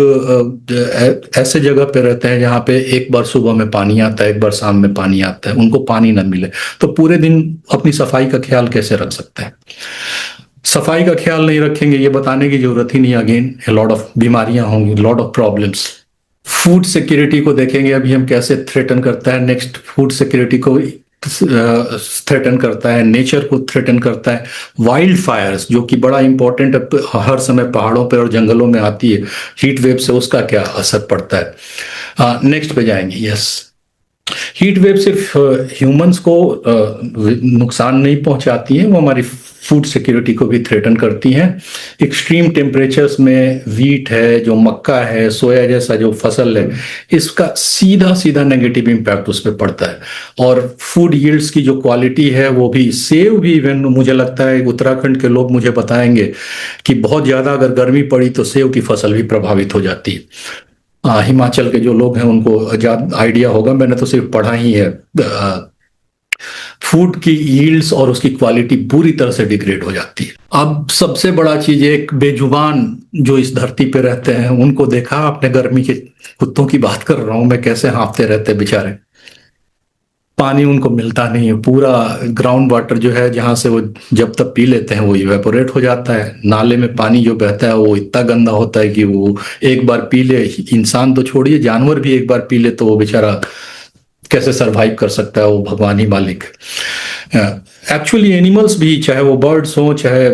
ऐसे जगह पे रहते हैं जहाँ पे एक बार सुबह में पानी आता है, एक बार शाम में पानी आता है, उनको पानी ना मिले तो पूरे दिन अपनी सफाई का ख्याल कैसे रख सकते हैं? सफाई का ख्याल नहीं रखेंगे, ये बताने की जरूरत ही नहीं। अगेन लॉट ऑफ बीमारियां होंगी, lot of problems. Food security को देखेंगे अभी हम कैसे थ्रेटन करता है। नेक्स्ट, फूड सिक्योरिटी को थ्रेटन करता है, नेचर को थ्रेटन करता है। वाइल्ड फायर्स, जो कि बड़ा इंपॉर्टेंट हर समय पहाड़ों पे और जंगलों में आती है, हीट वेव से उसका क्या असर पड़ता है। नेक्स्ट पे जाएंगे। यस, हीट वेव सिर्फ ह्यूमंस को नुकसान नहीं पहुंचाती है, वो हमारी फूड सिक्योरिटी को भी थ्रेटन करती हैं। एक्सट्रीम टेम्परेचर्स में व्हीट है, जो मक्का है, सोया जैसा जो फसल है, इसका सीधा नेगेटिव इम्पैक्ट उस पर पड़ता है। और फूड यील्ड्स की जो क्वालिटी है वो भी, सेव भी, इवन मुझे लगता है उत्तराखंड के लोग मुझे बताएंगे कि बहुत ज़्यादा अगर गर्मी पड़ी तो सेव की फसल भी प्रभावित हो जाती है। हिमाचल के जो लोग हैं उनको ज्यादा आइडिया होगा, मैंने तो सिर्फ पढ़ा ही है। फूड की यील्ड्स और उसकी क्वालिटी पूरी तरह से डिग्रेड हो जाती है। अब सबसे बड़ा चीज, एक बेजुबान जो इस धरती पे रहते हैं उनको देखा आपने? गर्मी के कुत्तों की बात कर रहा हूं मैं, कैसे हाँफते रहते हैं बेचारे। पानी उनको मिलता नहीं है, पूरा ग्राउंड वाटर जो है जहां से वो जब तक पी लेते हैं वो इवेपोरेट हो जाता है। नाले में पानी जो बहता है वो इतना गंदा होता है कि वो एक बार पी ले, इंसान तो छोड़िए, जानवर भी एक बार पी ले तो वो बेचारा कैसे सरवाइव कर सकता है, वो भगवान ही मालिक। एक्चुअली एनिमल्स भी, चाहे वो बर्ड्स हो चाहे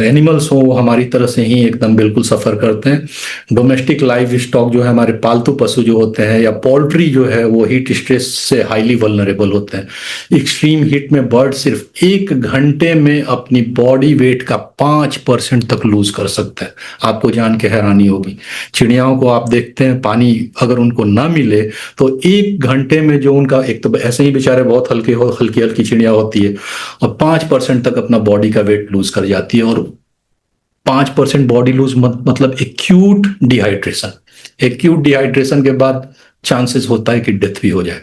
एनिमल्स हो, हमारी तरह से ही एकदम बिल्कुल सफर करते हैं। डोमेस्टिक लाइव स्टॉक जो है, हमारे पालतू पशु जो होते हैं, या पोल्ट्री जो है, वो हीट स्ट्रेस से हाईली वल्नरेबल होते हैं। एक्सट्रीम हीट में बर्ड सिर्फ 1 घंटे में अपनी बॉडी वेट का 5% तक लूज कर सकते हैं। आपको जान के हैरानी होगी। चिड़ियाओं को आप देखते हैं, पानी अगर उनको ना मिले तो 1 घंटे में जो उनका, एक तो ऐसे ही बेचारे बहुत हल्की चिड़िया होती है, और 5% तक अपना बॉडी का वेट लूज कर जाती है। और 5% बॉडी लूज मतलब एक्यूट डिहाइड्रेशन। एक्यूट डिहाइड्रेशन के बाद चांसेस होता है कि डेथ भी हो जाए।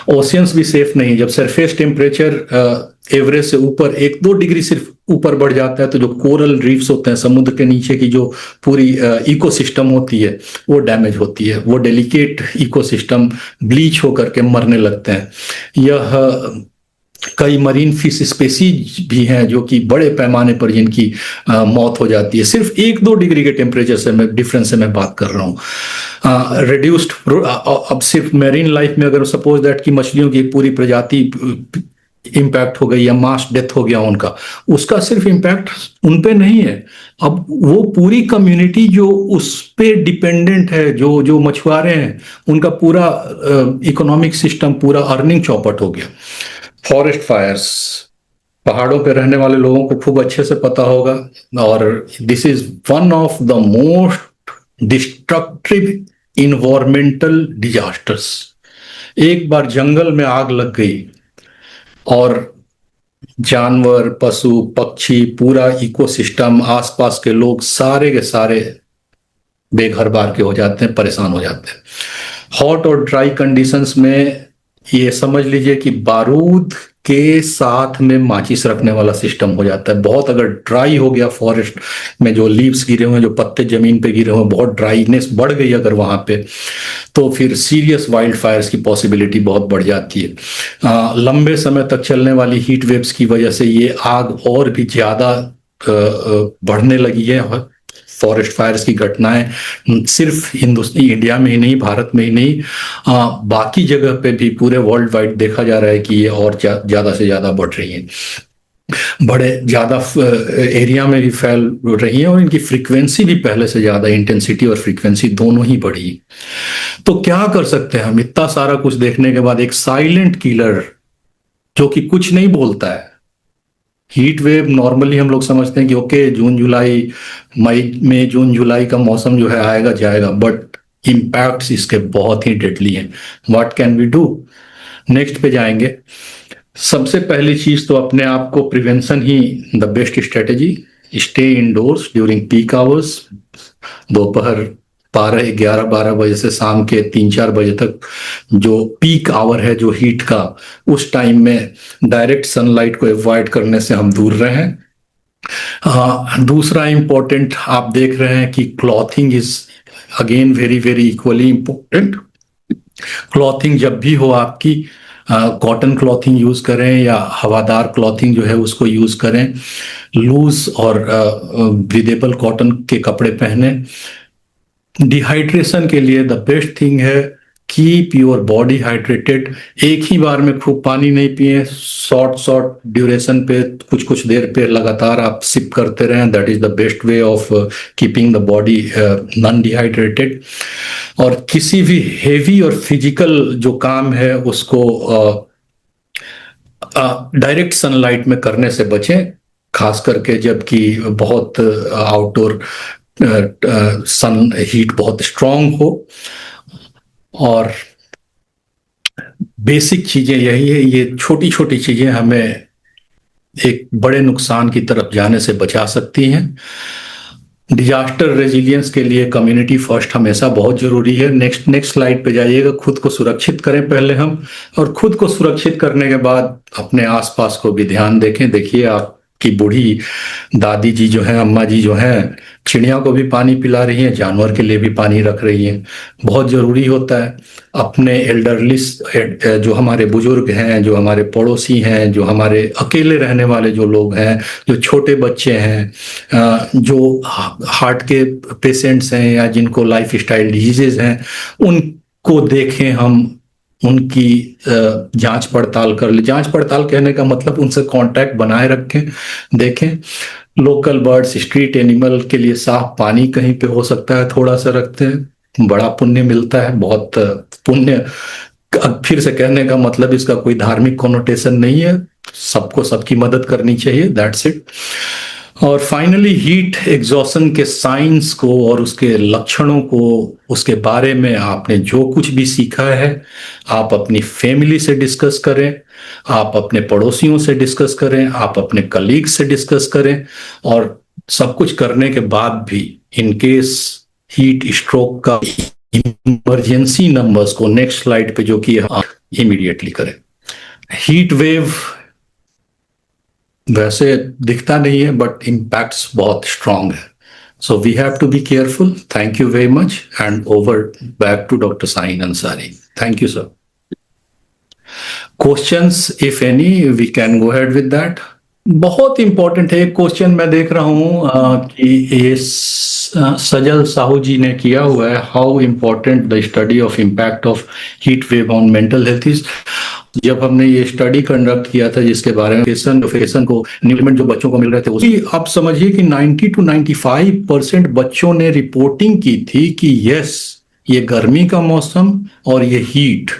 ओशियंस भी सेफ नहीं है। जब सरफेस टेम्परेचर एवरेज से ऊपर 1-2 डिग्री सिर्फ ऊपर बढ़ जाता है तो जो कोरल रीफ्स होते हैं, समुद्र के नीचे की जो पूरी इकोसिस्टम होती है वो डैमेज होती है, वो डेलिकेट इकोसिस्टम ब्लीच होकर के मरने लगते हैं। यह कई मरीन फिश स्पेसीज भी हैं जो कि बड़े पैमाने पर जिनकी मौत हो जाती है, सिर्फ 1-2 डिग्री के टेम्परेचर से मैं डिफरेंस से मैं बात कर रहा हूँ। रिड्यूस्ड अब सिर्फ मेरीन लाइफ में अगर सपोज दैट कि मछलियों की पूरी प्रजाति इम्पैक्ट हो गई या मास डेथ हो गया उनका, उसका सिर्फ इम्पैक्ट उन पे नहीं है, अब वो पूरी कम्युनिटी जो उस पे डिपेंडेंट है, जो जो मछुआरे हैं, उनका पूरा इकोनॉमिक सिस्टम, पूरा अर्निंग चौपट हो गया। फॉरेस्ट फायर्स, पहाड़ों पे रहने वाले लोगों को खूब अच्छे से पता होगा, और this is one of the most destructive environmental disasters. एक बार जंगल में आग लग गई और जानवर, पशु, पक्षी, पूरा इकोसिस्टम, आसपास के लोग सारे के सारे बेघर बार के हो जाते हैं, परेशान हो जाते हैं। हॉट और ड्राई कंडीशंस में ये समझ लीजिए कि बारूद के साथ में माचिस रखने वाला सिस्टम हो जाता है। बहुत अगर ड्राई हो गया फॉरेस्ट में, जो लीव्स गिरे हुए हैं, जो पत्ते जमीन पे गिरे हुए हैं, बहुत ड्राईनेस बढ़ गई अगर वहां पे, तो फिर सीरियस वाइल्ड फायर्स की पॉसिबिलिटी बहुत बढ़ जाती है। लंबे समय तक चलने वाली हीट वेव्स की वजह से ये आग और भी ज्यादा बढ़ने लगी है। फॉरेस्ट फायर्स की घटनाएं सिर्फ इंडिया में ही नहीं, भारत में ही नहीं, बाकी जगह पे भी पूरे वर्ल्ड वाइड देखा जा रहा है कि ये और ज्यादा से ज्यादा बढ़ रही हैं, बड़े ज्यादा एरिया में भी फैल रही हैं, और इनकी फ्रीक्वेंसी भी पहले से ज्यादा, इंटेंसिटी और फ्रीक्वेंसी दोनों ही बढ़ी। तो क्या कर सकते हैं हम इतना सारा कुछ देखने के बाद? एक साइलेंट किलर जो कि कुछ नहीं बोलता है। हीट वेव नॉर्मली हम लोग समझते हैं कि ओके, जून जुलाई, मई में जून जुलाई का मौसम जो है आएगा जाएगा, बट इम्पैक्ट्स इसके बहुत ही डेडली हैं। What can we do? Next पे जाएंगे। सबसे पहली चीज तो अपने आप को, प्रिवेंशन ही the best strategy. Stay indoors during peak hours, दोपहर 11-12 बजे से शाम के 3-4 बजे तक जो पीक आवर है जो हीट का, उस टाइम में डायरेक्ट सनलाइट को अवॉइड करने से हम दूर रहें। दूसरा इंपॉर्टेंट आप देख रहे हैं कि clothing is again very very equally important. Clothing जब भी हो आपकी, कॉटन क्लॉथिंग यूज करें या हवादार क्लॉथिंग जो है उसको यूज करें। लूज और ब्रीदेबल कॉटन के कपड़े पहने। डिहाइड्रेशन के लिए द बेस्ट थिंग है, कीप योर बॉडी हाइड्रेटेड। एक ही बार में खूब पानी नहीं पिए, शॉर्ट ड्यूरेशन पे, कुछ कुछ देर पे लगातार आप सिप करते रहें। That is the best way of keeping the body non dehydrated. और किसी भी हेवी और फिजिकल जो काम है उसको डायरेक्ट सनलाइट में करने से बचें, खास करके जबकि बहुत आउटडोर सन हीट बहुत स्ट्रांग हो। और बेसिक चीजें यही है, ये छोटी छोटी चीजें हमें एक बड़े नुकसान की तरफ जाने से बचा सकती हैं। डिजास्टर रेजिलियंस के लिए कम्युनिटी फर्स्ट हमेशा बहुत जरूरी है। नेक्स्ट स्लाइड पे जाइएगा। खुद को सुरक्षित करें पहले हम, और खुद को सुरक्षित करने के बाद अपने आसपास को भी ध्यान देखें। देखिए आपकी बूढ़ी दादी जी जो हैं, अम्मा जी जो हैं, चिड़िया को भी पानी पिला रही हैं, जानवर के लिए भी पानी रख रही हैं। बहुत जरूरी होता है अपने एल्डरली, जो हमारे बुजुर्ग हैं, जो हमारे पड़ोसी हैं, जो हमारे अकेले रहने वाले जो लोग हैं, जो छोटे बच्चे हैं, जो हार्ट के पेशेंट्स हैं या जिनको लाइफ स्टाइल डिजीजेज हैं, उनको देखें हम, उनकी जांच पड़ताल कर ले। जांच पड़ताल कहने का मतलब उनसे कांटेक्ट बनाए रखें, देखें। लोकल बर्ड्स, स्ट्रीट एनिमल के लिए साफ पानी कहीं पे हो सकता है थोड़ा सा रखते हैं, बड़ा पुण्य मिलता है, बहुत पुण्य। फिर से कहने का मतलब इसका कोई धार्मिक कोनोटेशन नहीं है, सबको सबकी मदद करनी चाहिए, दैट्स इट। और फाइनली हीट एग्जॉशन के साइंस को और उसके लक्षणों को, उसके बारे में आपने जो कुछ भी सीखा है, आप अपनी फैमिली से डिस्कस करें, आप अपने पड़ोसियों से डिस्कस करें, आप अपने कलीग से डिस्कस करें। और सब कुछ करने के बाद भी इन केस हीट स्ट्रोक का इमरजेंसी नंबर्स को नेक्स्ट स्लाइड पे, जो कि इमीडिएटली करें। हीट वेव वैसे दिखता नहीं है बट इम्पैक्ट्स बहुत स्ट्रांग है, so we have to be careful. Thank you very much and over back to doctor साइन Ansari. Thank you sir. Questions if any we can go ahead with that. बहुत important है question, मैं देख रहा हूं कि ये सजल साहू जी ने किया हुआ है, how important the study of impact of heat wave on mental health is. जब हमने ये स्टडी कंडक्ट किया था जिसके बारे में फेसन को न्यूट्रिएंट जो बच्चों को मिल रहे थे, उसी आप समझिए कि 90 to 95% बच्चों ने रिपोर्टिंग की थी कि यस, ये गर्मी का मौसम और ये हीट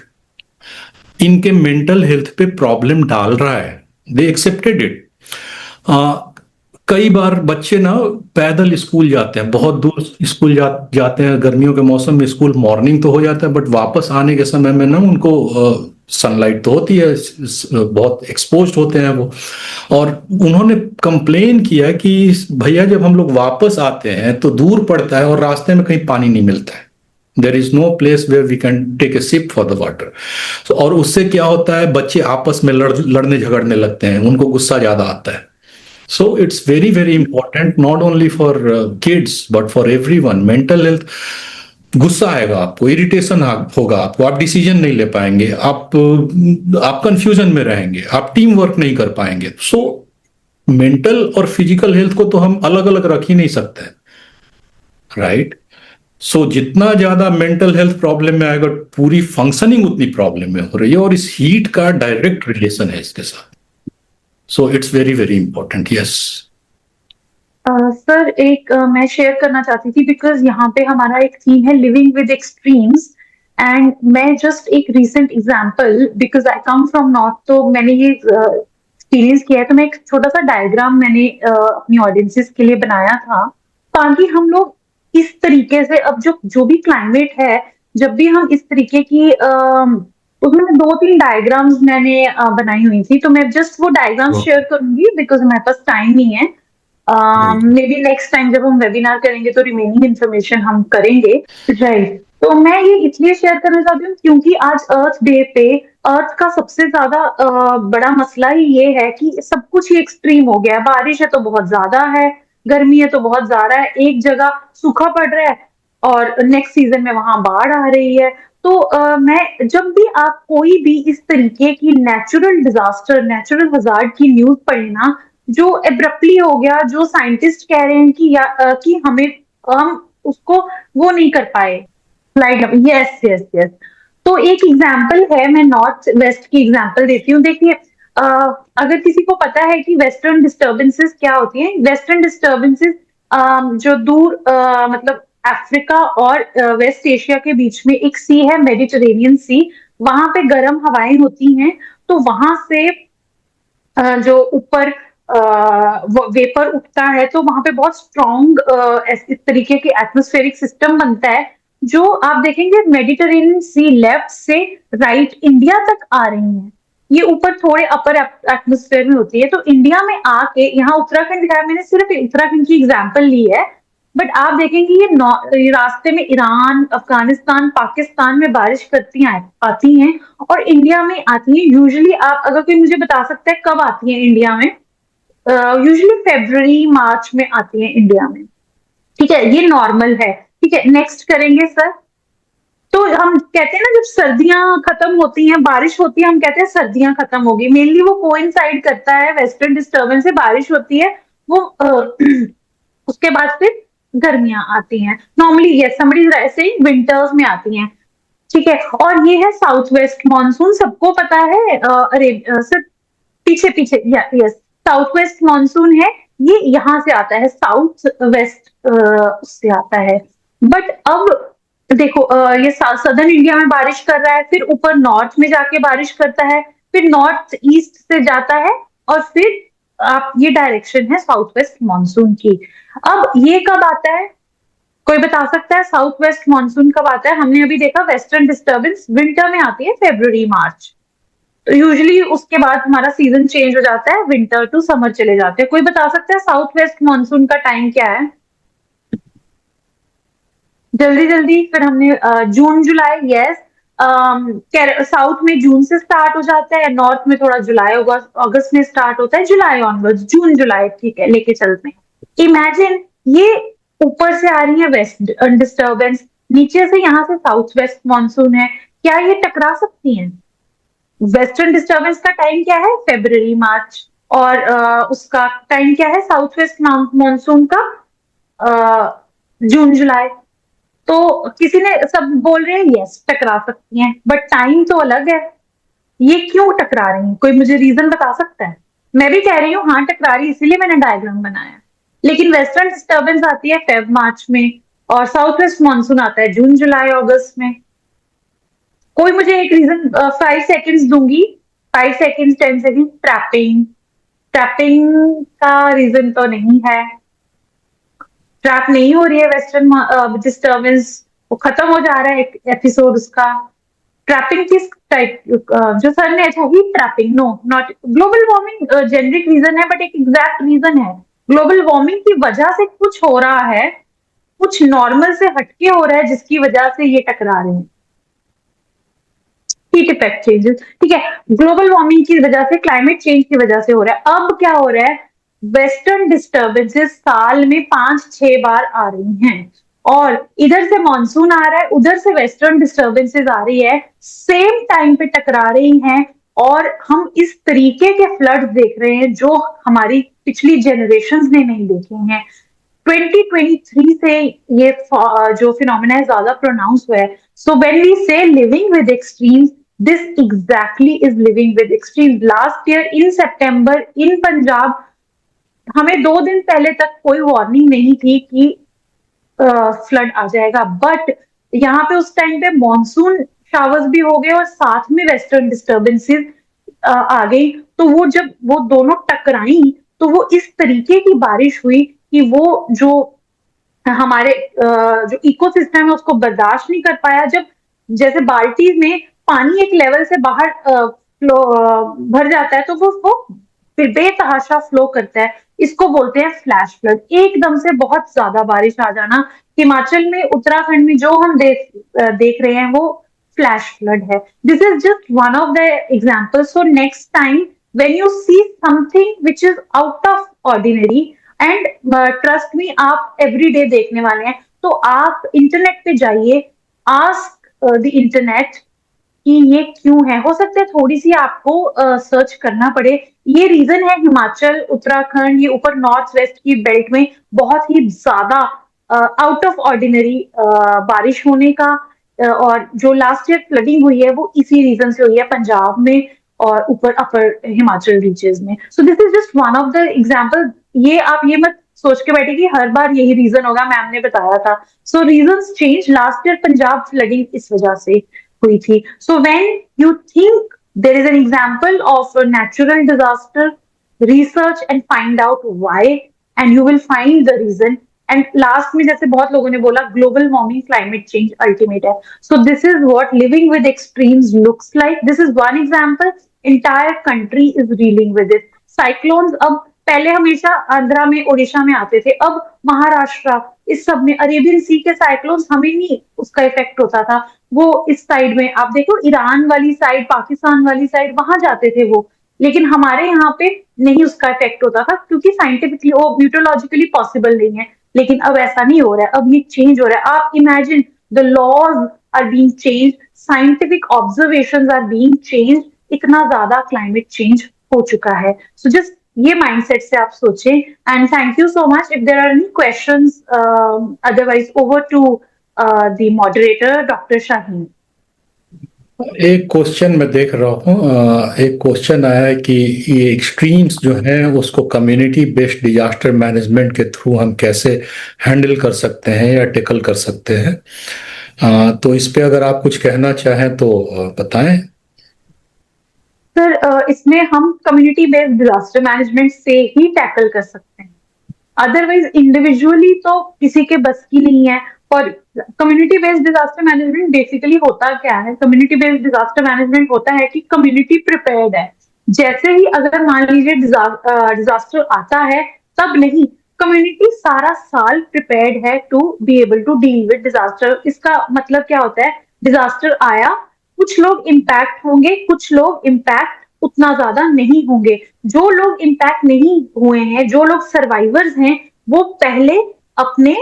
इनके मेंटल हेल्थ पे प्रॉब्लम डाल रहा है। They accepted it. कई बार बच्चे ना पैदल स्कूल जाते हैं, बहुत दूर स्कूल जाते हैं गर्मियों के मौसम में। स्कूल मॉर्निंग तो हो जाता है बट वापस आने के समय में ना उनको सनलाइट तो होती है, बहुत एक्सपोज्ड होते हैं वो। और उन्होंने कंप्लेन किया कि भैया जब हम लोग वापस आते हैं तो दूर पड़ता है और रास्ते में कहीं पानी नहीं मिलता है। There is no place where we can take a sip for the water. और उससे क्या होता है, बच्चे आपस में लड़ने झगड़ने लगते हैं, उनको गुस्सा ज्यादा आता है। So it's very, very important, not only for kids, but for everyone. Mental health, गुस्सा आएगा आपको, इरिटेशन होगा आपको, आप डिसीजन नहीं ले पाएंगे, आप कंफ्यूजन में रहेंगे, आप टीम वर्क नहीं कर पाएंगे। सो मेंटल और फिजिकल हेल्थ को तो हम अलग अलग रख ही नहीं सकते, राइट? सो जितना ज्यादा मेंटल हेल्थ प्रॉब्लम में आएगा, पूरी फंक्शनिंग उतनी प्रॉब्लम में हो रही है, और इस हीट का डायरेक्ट रिलेशन है इसके साथ। So it's very, very important. Yes. Sir एक मैं शेयर करना चाहती थी, बिकॉज यहाँ पे हमारा एक थीम है लिविंग विद एक्सट्रीम्स, एंड मैं जस्ट एक recent example, because I come from north, तो मैंने ये एक्सपीरियंस किया है, तो मैं एक छोटा सा डायग्राम मैंने अपनी ऑडियंसेस के लिए बनाया था, ताकि हम लोग इस तरीके से, अब जो भी क्लाइमेट है, जब भी हम इस तरीके की उसमें 2-3 डायग्राम्स मैंने बनाई हुई थी, तो मैं जस्ट वो डायग्राम शेयर करूंगी बिकॉज हमारे पास टाइम नहीं है। मे बी नेक्स्ट टाइम जब हम वेबिनार करेंगे तो रिमेनिंग इंफॉर्मेशन हम करेंगे, राइट? तो मैं ये इसलिए शेयर करना चाहती हूँ क्योंकि आज अर्थ डे पे अर्थ का सबसे ज्यादा बड़ा मसला ही ये है कि सब कुछ ही एक्सट्रीम हो गया है। बारिश है तो बहुत ज्यादा है, गर्मी है तो बहुत ज्यादा है, एक जगह सूखा पड़ रहा है और नेक्स्ट सीजन में वहां बाढ़ आ रही है। तो मैं जब भी आप कोई भी इस तरीके की नेचुरल डिजास्टर, नेचुरल हजार्ड की न्यूज पढ़े ना, जो एब्रप्टली हो गया, जो साइंटिस्ट कह रहे हैं कि कि हम उसको वो नहीं कर पाए, लाइक यस यस यस। तो एक एग्जांपल है, मैं नॉर्थ वेस्ट की एग्जांपल देती हूँ। देखिए, अगर किसी को पता है कि वेस्टर्न डिस्टर्बेंसेस क्या होती हैं, वेस्टर्न डिस्टर्बेंसेस जो दूर मतलब अफ्रीका और वेस्ट एशिया के बीच में एक सी है, मेडिटेरेनियन सी, वहां पे गर्म हवाएं होती हैं, तो वहां से जो ऊपर वेपर उठता है, तो वहां पे बहुत स्ट्रॉन्ग इस तरीके के एटमॉस्फेरिक सिस्टम बनता है, जो आप देखेंगे मेडिटेरेनियन सी लेफ्ट से राइट इंडिया तक आ रही है। ये ऊपर थोड़े अपर एटमॉस्फेयर में होती है, तो इंडिया में आके, यहाँ उत्तराखंड दिखाया मैंने, सिर्फ उत्तराखंड की एग्जाम्पल ली है, बट आप देखेंगे ये रास्ते में ईरान, अफगानिस्तान, पाकिस्तान में बारिश आती हैं और इंडिया में आती हैं। यूजुअली आप, अगर कोई मुझे बता सकता है कब आती है इंडिया में, यूजुअली फरवरी मार्च में आती है इंडिया में, ठीक है, ये नॉर्मल है। ठीक है, नेक्स्ट करेंगे सर। तो हम कहते हैं ना, जब सर्दियां खत्म होती हैं, बारिश होती है, हम कहते हैं सर्दियां खत्म होगी। मेनली वो कोइंसाइड करता है वेस्टर्न डिस्टर्बेंस से, बारिश होती है वो उसके बाद फिर गर्मियां आती हैं। नॉर्मली ये समरी ऐसे ही विंटर्स में आती हैं, ठीक है। और ये है साउथ वेस्ट मॉनसून, सबको पता है। अरे सर पीछे पीछे, यस, साउथ वेस्ट मॉनसून है, ये यहाँ से आता है, साउथ वेस्ट उससे आता है। बट अब देखो, ये सदर्न इंडिया में बारिश कर रहा है, फिर ऊपर नॉर्थ में जाके बारिश करता है, फिर नॉर्थ ईस्ट से जाता है, और फिर आप, ये डायरेक्शन है साउथ वेस्ट मॉनसून की। अब ये कब आता है, कोई बता सकता है साउथ वेस्ट मॉनसून कब आता है? हमने अभी देखा वेस्टर्न डिस्टर्बेंस विंटर में आती है, फरवरी मार्च, तो यूजुअली उसके बाद हमारा सीजन चेंज हो जाता है, विंटर टू समर चले जाते हैं। कोई बता सकता है साउथ वेस्ट मॉनसून का टाइम क्या है? जल्दी जल्दी फिर हमने जून जुलाई, यस, साउथ में जून से स्टार्ट हो जाता है, नॉर्थ में थोड़ा जुलाई अगस्त अगस्त में स्टार्ट होता है, जुलाई ऑनवर्ड्स, जून जुलाई ठीक है लेके चलते हैं। इमेजिन ये ऊपर से आ रही है वेस्ट डिस्टर्बेंस, नीचे से यहाँ से साउथ वेस्ट मानसून है, क्या ये टकरा सकती हैं? वेस्टर्न डिस्टर्बेंस का टाइम क्या है? फेब्रवरी मार्च, और उसका टाइम क्या है साउथ वेस्ट मानसून का? जून जुलाई। तो किसी ने सब बोल रहे हैं यस टकरा सकती हैं, बट टाइम तो अलग है। ये क्यों टकरा रही हैं? कोई मुझे रीजन बता सकता है? मैं भी कह रही हूँ हाँ टकरा रही, इसीलिए मैंने डायग्राम बनाया, लेकिन वेस्टर्न डिस्टर्बेंस आती है फेब मार्च में, और साउथ वेस्ट मानसून आता है जून जुलाई अगस्त में। कोई मुझे एक रीजन, 5 सेकेंड्स दूंगी, 5 सेकेंड्स, 10 सेकेंड। ट्रैपिंग, ट्रैपिंग का रीजन तो नहीं है, ट्रैप नहीं हो रही है वेस्टर्न डिस्टर्बेंस, वो खत्म हो जा रहा है एपिसोड उसका। ट्रैपिंग किस टाइप, जो सर ने, अच्छा heat trapping, no not global warming, generic reason है बट एक एग्जैक्ट रीजन है। ग्लोबल वार्मिंग की वजह से कुछ हो रहा है, कुछ नॉर्मल से हटके हो रहा है, जिसकी वजह से ये टकरा रहे हैं। हीट इफेक्ट चेंजेस, ठीक है, ग्लोबल वार्मिंग की वजह से, क्लाइमेट चेंज की वजह से हो रहा है। अब क्या हो रहा है, वेस्टर्न डिस्टर्बेंसेस साल में 5-6 बार आ रही हैं, और इधर से मानसून आ रहा है, उधर से वेस्टर्न डिस्टर्बेंसेस आ रही है, सेम टाइम पे टकरा रही हैं, और हम इस तरीके के फ्लड्स देख रहे हैं जो हमारी पिछली जनरेशंस ने नहीं देखे हैं। 2023 से ये जो फिनोमेना है ज्यादा प्रोनाउंस हुआ है। So when we say living with extremes, this exactly is living with extremes. Last year in सितंबर इन पंजाब, हमें 2 दिन पहले तक कोई वार्निंग नहीं थी कि फ्लड आ जाएगा, बट यहाँ पे उस टाइम पे मॉनसून शावर्स भी हो गए और साथ में वेस्टर्न डिस्टर्बेंसेस आ गई। तो वो जब वो दोनों टकराई, तो वो इस तरीके की बारिश हुई कि वो जो हमारे जो इकोसिस्टम है उसको बर्दाश्त नहीं कर पाया। जब जैसे बाल्टी में पानी एक लेवल से बाहर फ्लो भर जाता है, तो वो फिर बेतहाशा फ्लो करता है, इसको बोलते हैं फ्लैश फ्लड। एकदम से बहुत ज्यादा बारिश आ जाना, हिमाचल में, उत्तराखंड में जो हम देख रहे हैं वो फ्लैश फ्लड है। This is just one of the example. So next time when you see something which is out of ordinary, and trust me आप एवरीडे देखने वाले हैं, तो आप इंटरनेट पे जाइए, आस्क द इंटरनेट कि ये क्यों है। हो सकता है थोड़ी सी आपको सर्च करना पड़े। ये रीजन है हिमाचल, उत्तराखंड, ये ऊपर नॉर्थ वेस्ट की बेल्ट में बहुत ही ज्यादा आउट ऑफ ऑर्डिनरी बारिश होने का, और जो लास्ट ईयर फ्लडिंग हुई है वो इसी रीजन से हुई है, पंजाब में और ऊपर अपर हिमाचल रीचेस में। सो this is just one of the example. ये आप ये मत सोच के बैठे कि हर बार यही रीजन होगा, मैम ने बताया था। So reasons change. Last year Punjab flooding इस वजह से हुई थी। So when you think there is an example of a natural disaster, research and find out why, and you will find the reason. And last में जैसे बहुत लोगों ने बोला, global warming climate change ultimate है। So this is what living with extremes looks like. This is one example, entire country is dealing with it. Cyclones अब पहले हमेशा आंध्रा में, उड़ीसा में आते थे, अब महाराष्ट्र, इस सब में अरेबियन सी के साइक्लोन्स, हमें नहीं उसका इफेक्ट होता था। वो इस साइड में आप देखो, ईरान वाली साइड, पाकिस्तान वाली साइड, वहां जाते थे वो, लेकिन हमारे यहाँ पे नहीं उसका इफेक्ट होता था, क्योंकि साइंटिफिकली वो म्यूटोलॉजिकली पॉसिबल नहीं है। लेकिन अब ऐसा नहीं हो रहा है, अब ये चेंज हो रहा है। आप imagine, the laws are being change, scientific observations are being change, इतना ज्यादा क्लाइमेट चेंज हो चुका है। सो जस्ट ये माइंडसेट से आप सोचें। And thank you so much. If there are any questions, otherwise over to the moderator doctor Shaheen. एक क्वेश्चन मैं देख रहा हूँ, एक क्वेश्चन आया है कि ये एक्सट्रीम्स जो हैं उसको कम्युनिटी बेस्ड डिजास्टर मैनेजमेंट के थ्रू हम कैसे हैंडल कर सकते हैं या टेकल कर सकते हैं। तो इस पे अगर आप कुछ कहना चाहें तो बताएं। सर, इसमें हम कम्युनिटी बेस्ड डिजास्टर मैनेजमेंट से ही टैकल कर सकते हैं, अदरवाइज इंडिविजुअली तो किसी के बस की नहीं है। और community based disaster management basically होता क्या है? कम्युनिटी बेस्ड डिजास्टर मैनेजमेंट होता है कि कम्युनिटी प्रिपेयर्ड है। जैसे ही अगर मान लीजिए डिजास्टर आता है, तब नहीं, कम्युनिटी सारा साल प्रिपेयर्ड है to be able to deal with disaster. इसका मतलब क्या होता है, डिजास्टर आया, कुछ लोग इम्पैक्ट होंगे, कुछ लोग इम्पैक्ट उतना ज्यादा नहीं होंगे। जो लोग इम्पैक्ट नहीं हुए हैं, जो लोग सर्वाइवर्स हैं, वो पहले अपने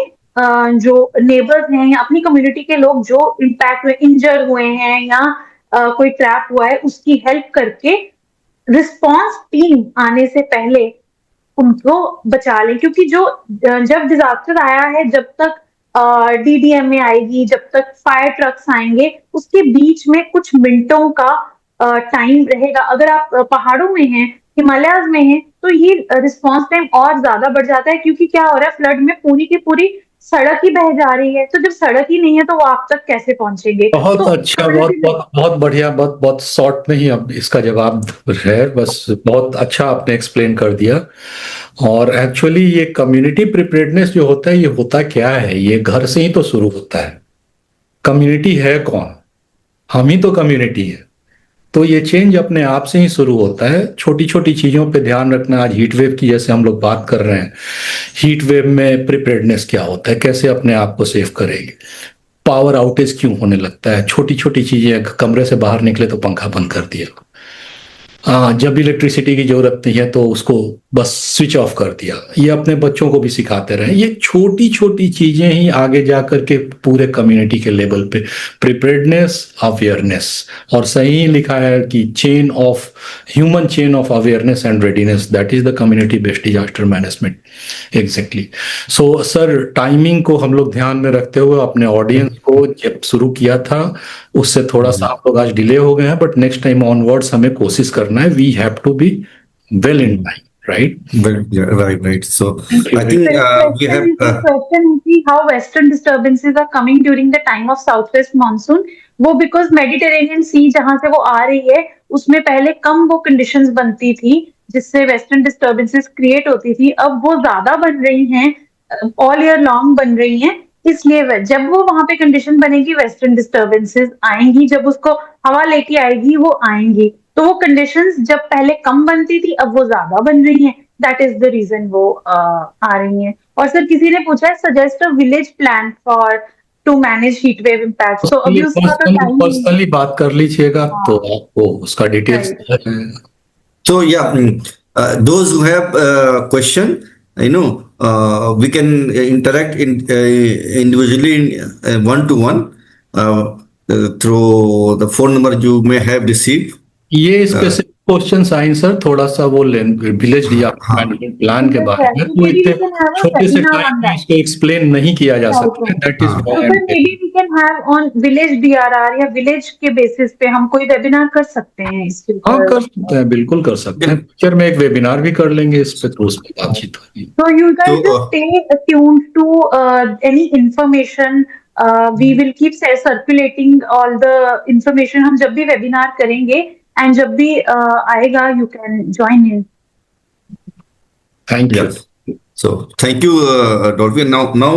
जो नेबर्स हैं या अपनी कम्युनिटी के लोग जो इम्पैक्ट हुए, इंजर हुए हैं या कोई ट्रैप हुआ है, उसकी हेल्प करके रिस्पॉन्स टीम आने से पहले उनको बचा लें। क्योंकि जो जब डिजास्टर आया है, जब तक डीडीएमए आएगी, जब तक फायर ट्रक्स आएंगे, उसके बीच में कुछ मिनटों का टाइम रहेगा। अगर आप पहाड़ों में हैं, हिमालयाज में हैं, तो ये रिस्पॉन्स टाइम और ज्यादा बढ़ जाता है। क्योंकि क्या हो रहा है, फ्लड में पूरी की पूरी सड़क ही बह जा रही है, तो जब सड़क ही नहीं है तो वो आप तक कैसे पहुंचेंगे। बहुत तो अच्छा, बहुत बहुत बहुत बढ़िया, बहुत बहुत शॉर्ट में ही अब इसका जवाब है, बस बहुत अच्छा आपने एक्सप्लेन कर दिया। और एक्चुअली ये कम्युनिटी प्रिपेयर्डनेस जो होता है, ये होता क्या है, ये घर से ही तो शुरू होता है। कम्युनिटी है कौन? हम ही तो कम्युनिटी है। तो ये चेंज अपने आप से ही शुरू होता है, छोटी छोटी चीजों पे ध्यान रखना। आज हीट वेव की जैसे हम लोग बात कर रहे हैं, हीट वेव में प्रिपेयर्डनेस क्या होता है, कैसे अपने आप को सेव करेंगे। पावर आउटेज क्यों होने लगता है, छोटी छोटी चीजें, कमरे से बाहर निकले तो पंखा बंद कर दिया, हाँ, जब इलेक्ट्रिसिटी की जरूरत नहीं है तो उसको बस स्विच ऑफ कर दिया। ये अपने बच्चों को भी सिखाते रहे। ये छोटी छोटी चीजें ही आगे जाकर के पूरे कम्युनिटी के लेवल पे प्रिपेयर्डनेस, अवेयरनेस, और सही लिखा है कि chain of human chain of awareness and readiness, that is the community based disaster management. Exactly. So sir, timing को हम लोग ध्यान में रखते हुए अपने ऑडियंस को जब शुरू किया था उससे थोड़ा सा आप लोग आज डिले हो गए हैं, बट नेक्स्ट टाइम ऑनवर्ड्स हमें कोशिश करना है, we have to be well in time, right? Right. So Thank you I very think we have. question is कि how western disturbances are coming during the time of southwest monsoon। वो because Mediterranean सी जहां से वो आ रही है, उसमें पहले कम वो कंडीशंस बनती थी जिससे वेस्टर्न डिस्टर्बेंसेस क्रिएट होती थी। अब वो ज्यादा बन रही हैं, ऑल ईयर लॉन्ग बन रही हैं। इसलिए जब वो वहां पे कंडीशन बनेगी, वेस्टर्न डिस्टर्बेंसेस आएंगी, जब उसको हवा लेके आएगी वो आएंगी। तो वो कंडीशंस जब पहले कम बनती थी, अब वो ज्यादा बन रही हैं। दैट इज द रीजन वो आ रही हैं। और सर किसी ने पूछा है, suggest a village plan for to manage heat wave impact. तो अभी उसका तो टाइम पर्सनली बात कर लीजिएगा तो आपको उसका details. So yeah, those who have question, we can interact individually in one to one through the phone number you may have received. ये स्पेसिफिक क्वेश्चंस आए सर, थोड़ा सा वो विलेज मैनेजमेंट प्लान के बारे में, तो इतने छोटे से टाइम में इसको एक्सप्लेन नहीं किया जा सकता। That is maybe we can have on village DRR या विलेज के बेसिस पे हम कोई वेबिनार कर सकते हैं इसके ऊपर। हाँ, कर सकते हैं, बिल्कुल कर सकते हैं। फ्यूचर में एक वेबिनार भी कर लेंगे इस पे, तो उस पर बातचीत होगी। So you guys just stay tuned to any information. We will keep circulating all the information. हम जब भी वेबिनार करेंगे एंड जब भी आएगा, you can join in. Thank you. So thank you, Dolphin. Now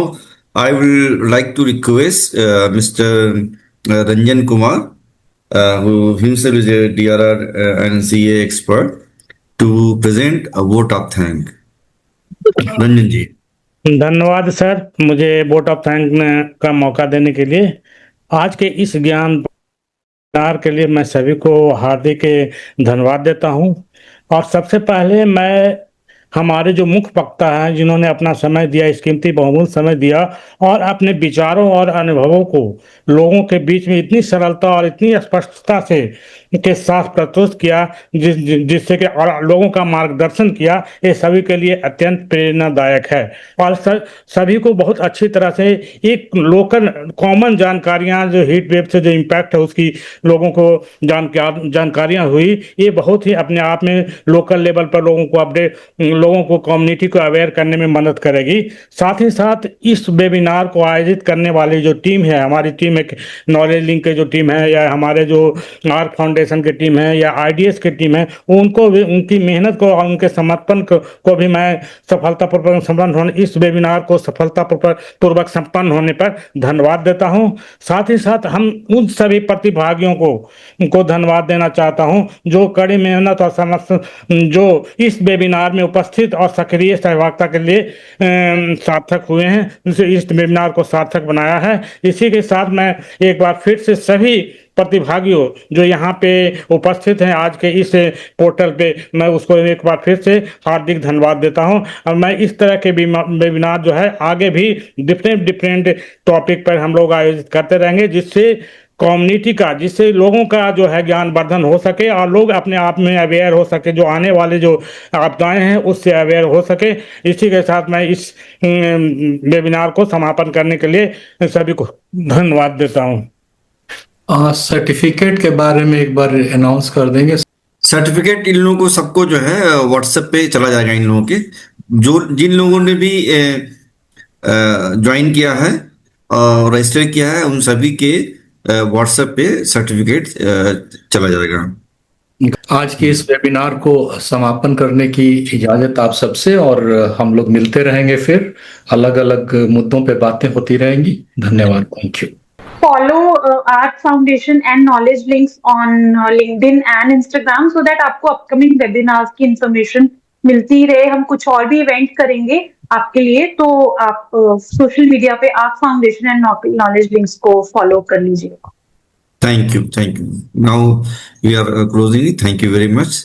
I will like to request Mr. Ranjan Kumar, who himself is a DRR and CA expert, to present a vote of thanks. Ranjan ji. धन्यवाद sir, मुझे vote of thank का मौका देने के लिए। आज के इस ज्ञान के लिए मैं सभी को हार्दिक धन्यवाद देता हूं। और सबसे पहले मैं हमारे जो मुख्य वक्ता हैं, जिन्होंने अपना समय दिया, इस कीमती बहुमूल्य समय दिया और अपने विचारों और अनुभवों को लोगों के बीच में इतनी सरलता और इतनी स्पष्टता से के साथ प्रस्तुत किया, जिससे कि और लोगों का मार्गदर्शन किया, ये सभी के लिए अत्यंत प्रेरणादायक है। और सभी को बहुत अच्छी तरह से एक लोकल कॉमन जानकारियां, जो हीट वेव से जो इम्पैक्ट है उसकी लोगों को जानकारियां हुई, ये बहुत ही अपने आप में लोकल लेवल पर लोगों को अपडेट, लोगों को कम्युनिटी को अवेयर करने में मदद करेगी। साथ ही साथ इस वेबिनार को आयोजित करने वाली जो टीम है, हमारी टीम एक नॉलेज लिंक की जो टीम है, या हमारे जो आर्क फाउंडेशन फाउंडेशन की टीम है या आईडीएस की टीम है, उनको भी उनकी मेहनत को और उनके समर्पण को भी मैं सफलतापूर्वक संपन्न होने इस वेबिनार को सफलतापूर्वक संपन्न होने पर धन्यवाद देता हूं। साथ ही साथ हम उन सभी प्रतिभागियों को धन्यवाद देना चाहता हूं जो कड़ी मेहनत और जो इस वेबिनार में उपस्थित और सक्रिय सहभागिता के लिए सार्थक हुए हैं, जिससे इस वेबिनार को सार्थक बनाया है। इसी के साथ मैं एक बार फिर से सभी प्रतिभागियों जो यहाँ पे उपस्थित हैं आज के इस पोर्टल पे, मैं उसको एक बार फिर से हार्दिक धन्यवाद देता हूँ। और मैं इस तरह के वेबिनार जो है आगे भी डिफरेंट टॉपिक पर हम लोग आयोजित करते रहेंगे, जिससे कम्युनिटी का, जिससे लोगों का जो है ज्ञान वर्धन हो सके और लोग अपने आप में अवेयर हो सके, जो आने वाले जो आपदाएं हैं उससे अवेयर हो सके। इसी के साथ मैं इस वेबिनार को समापन करने के लिए सभी को धन्यवाद देता हूँ। सर्टिफिकेट के बारे में एक बार अनाउंस कर देंगे। सर्टिफिकेट इन लोगों को सबको जो है व्हाट्सएप पे चला जाएगा। इन लोगों के जिन लोगों ने भी ज्वाइन किया है और रजिस्टर किया है, उन सभी के व्हाट्सएप पे सर्टिफिकेट चला जाएगा। आज के इस वेबिनार को समापन करने की इजाजत आप सबसे, और हम लोग मिलते रहेंगे, फिर अलग अलग मुद्दों पे बातें होती रहेंगी। धन्यवाद। Thank you. Follow Art Foundation and Knowledge links on LinkedIn and Instagram so that आपको अपकमिंग वेबिनार्स की इंफॉर्मेशन मिलती ही रहे। हम कुछ और भी इवेंट करेंगे आपके लिए, तो आप सोशल मीडिया पे art foundation and knowledge links को फॉलो कर लीजिएगा। Thank you. Now we are closing it. Thank you very much.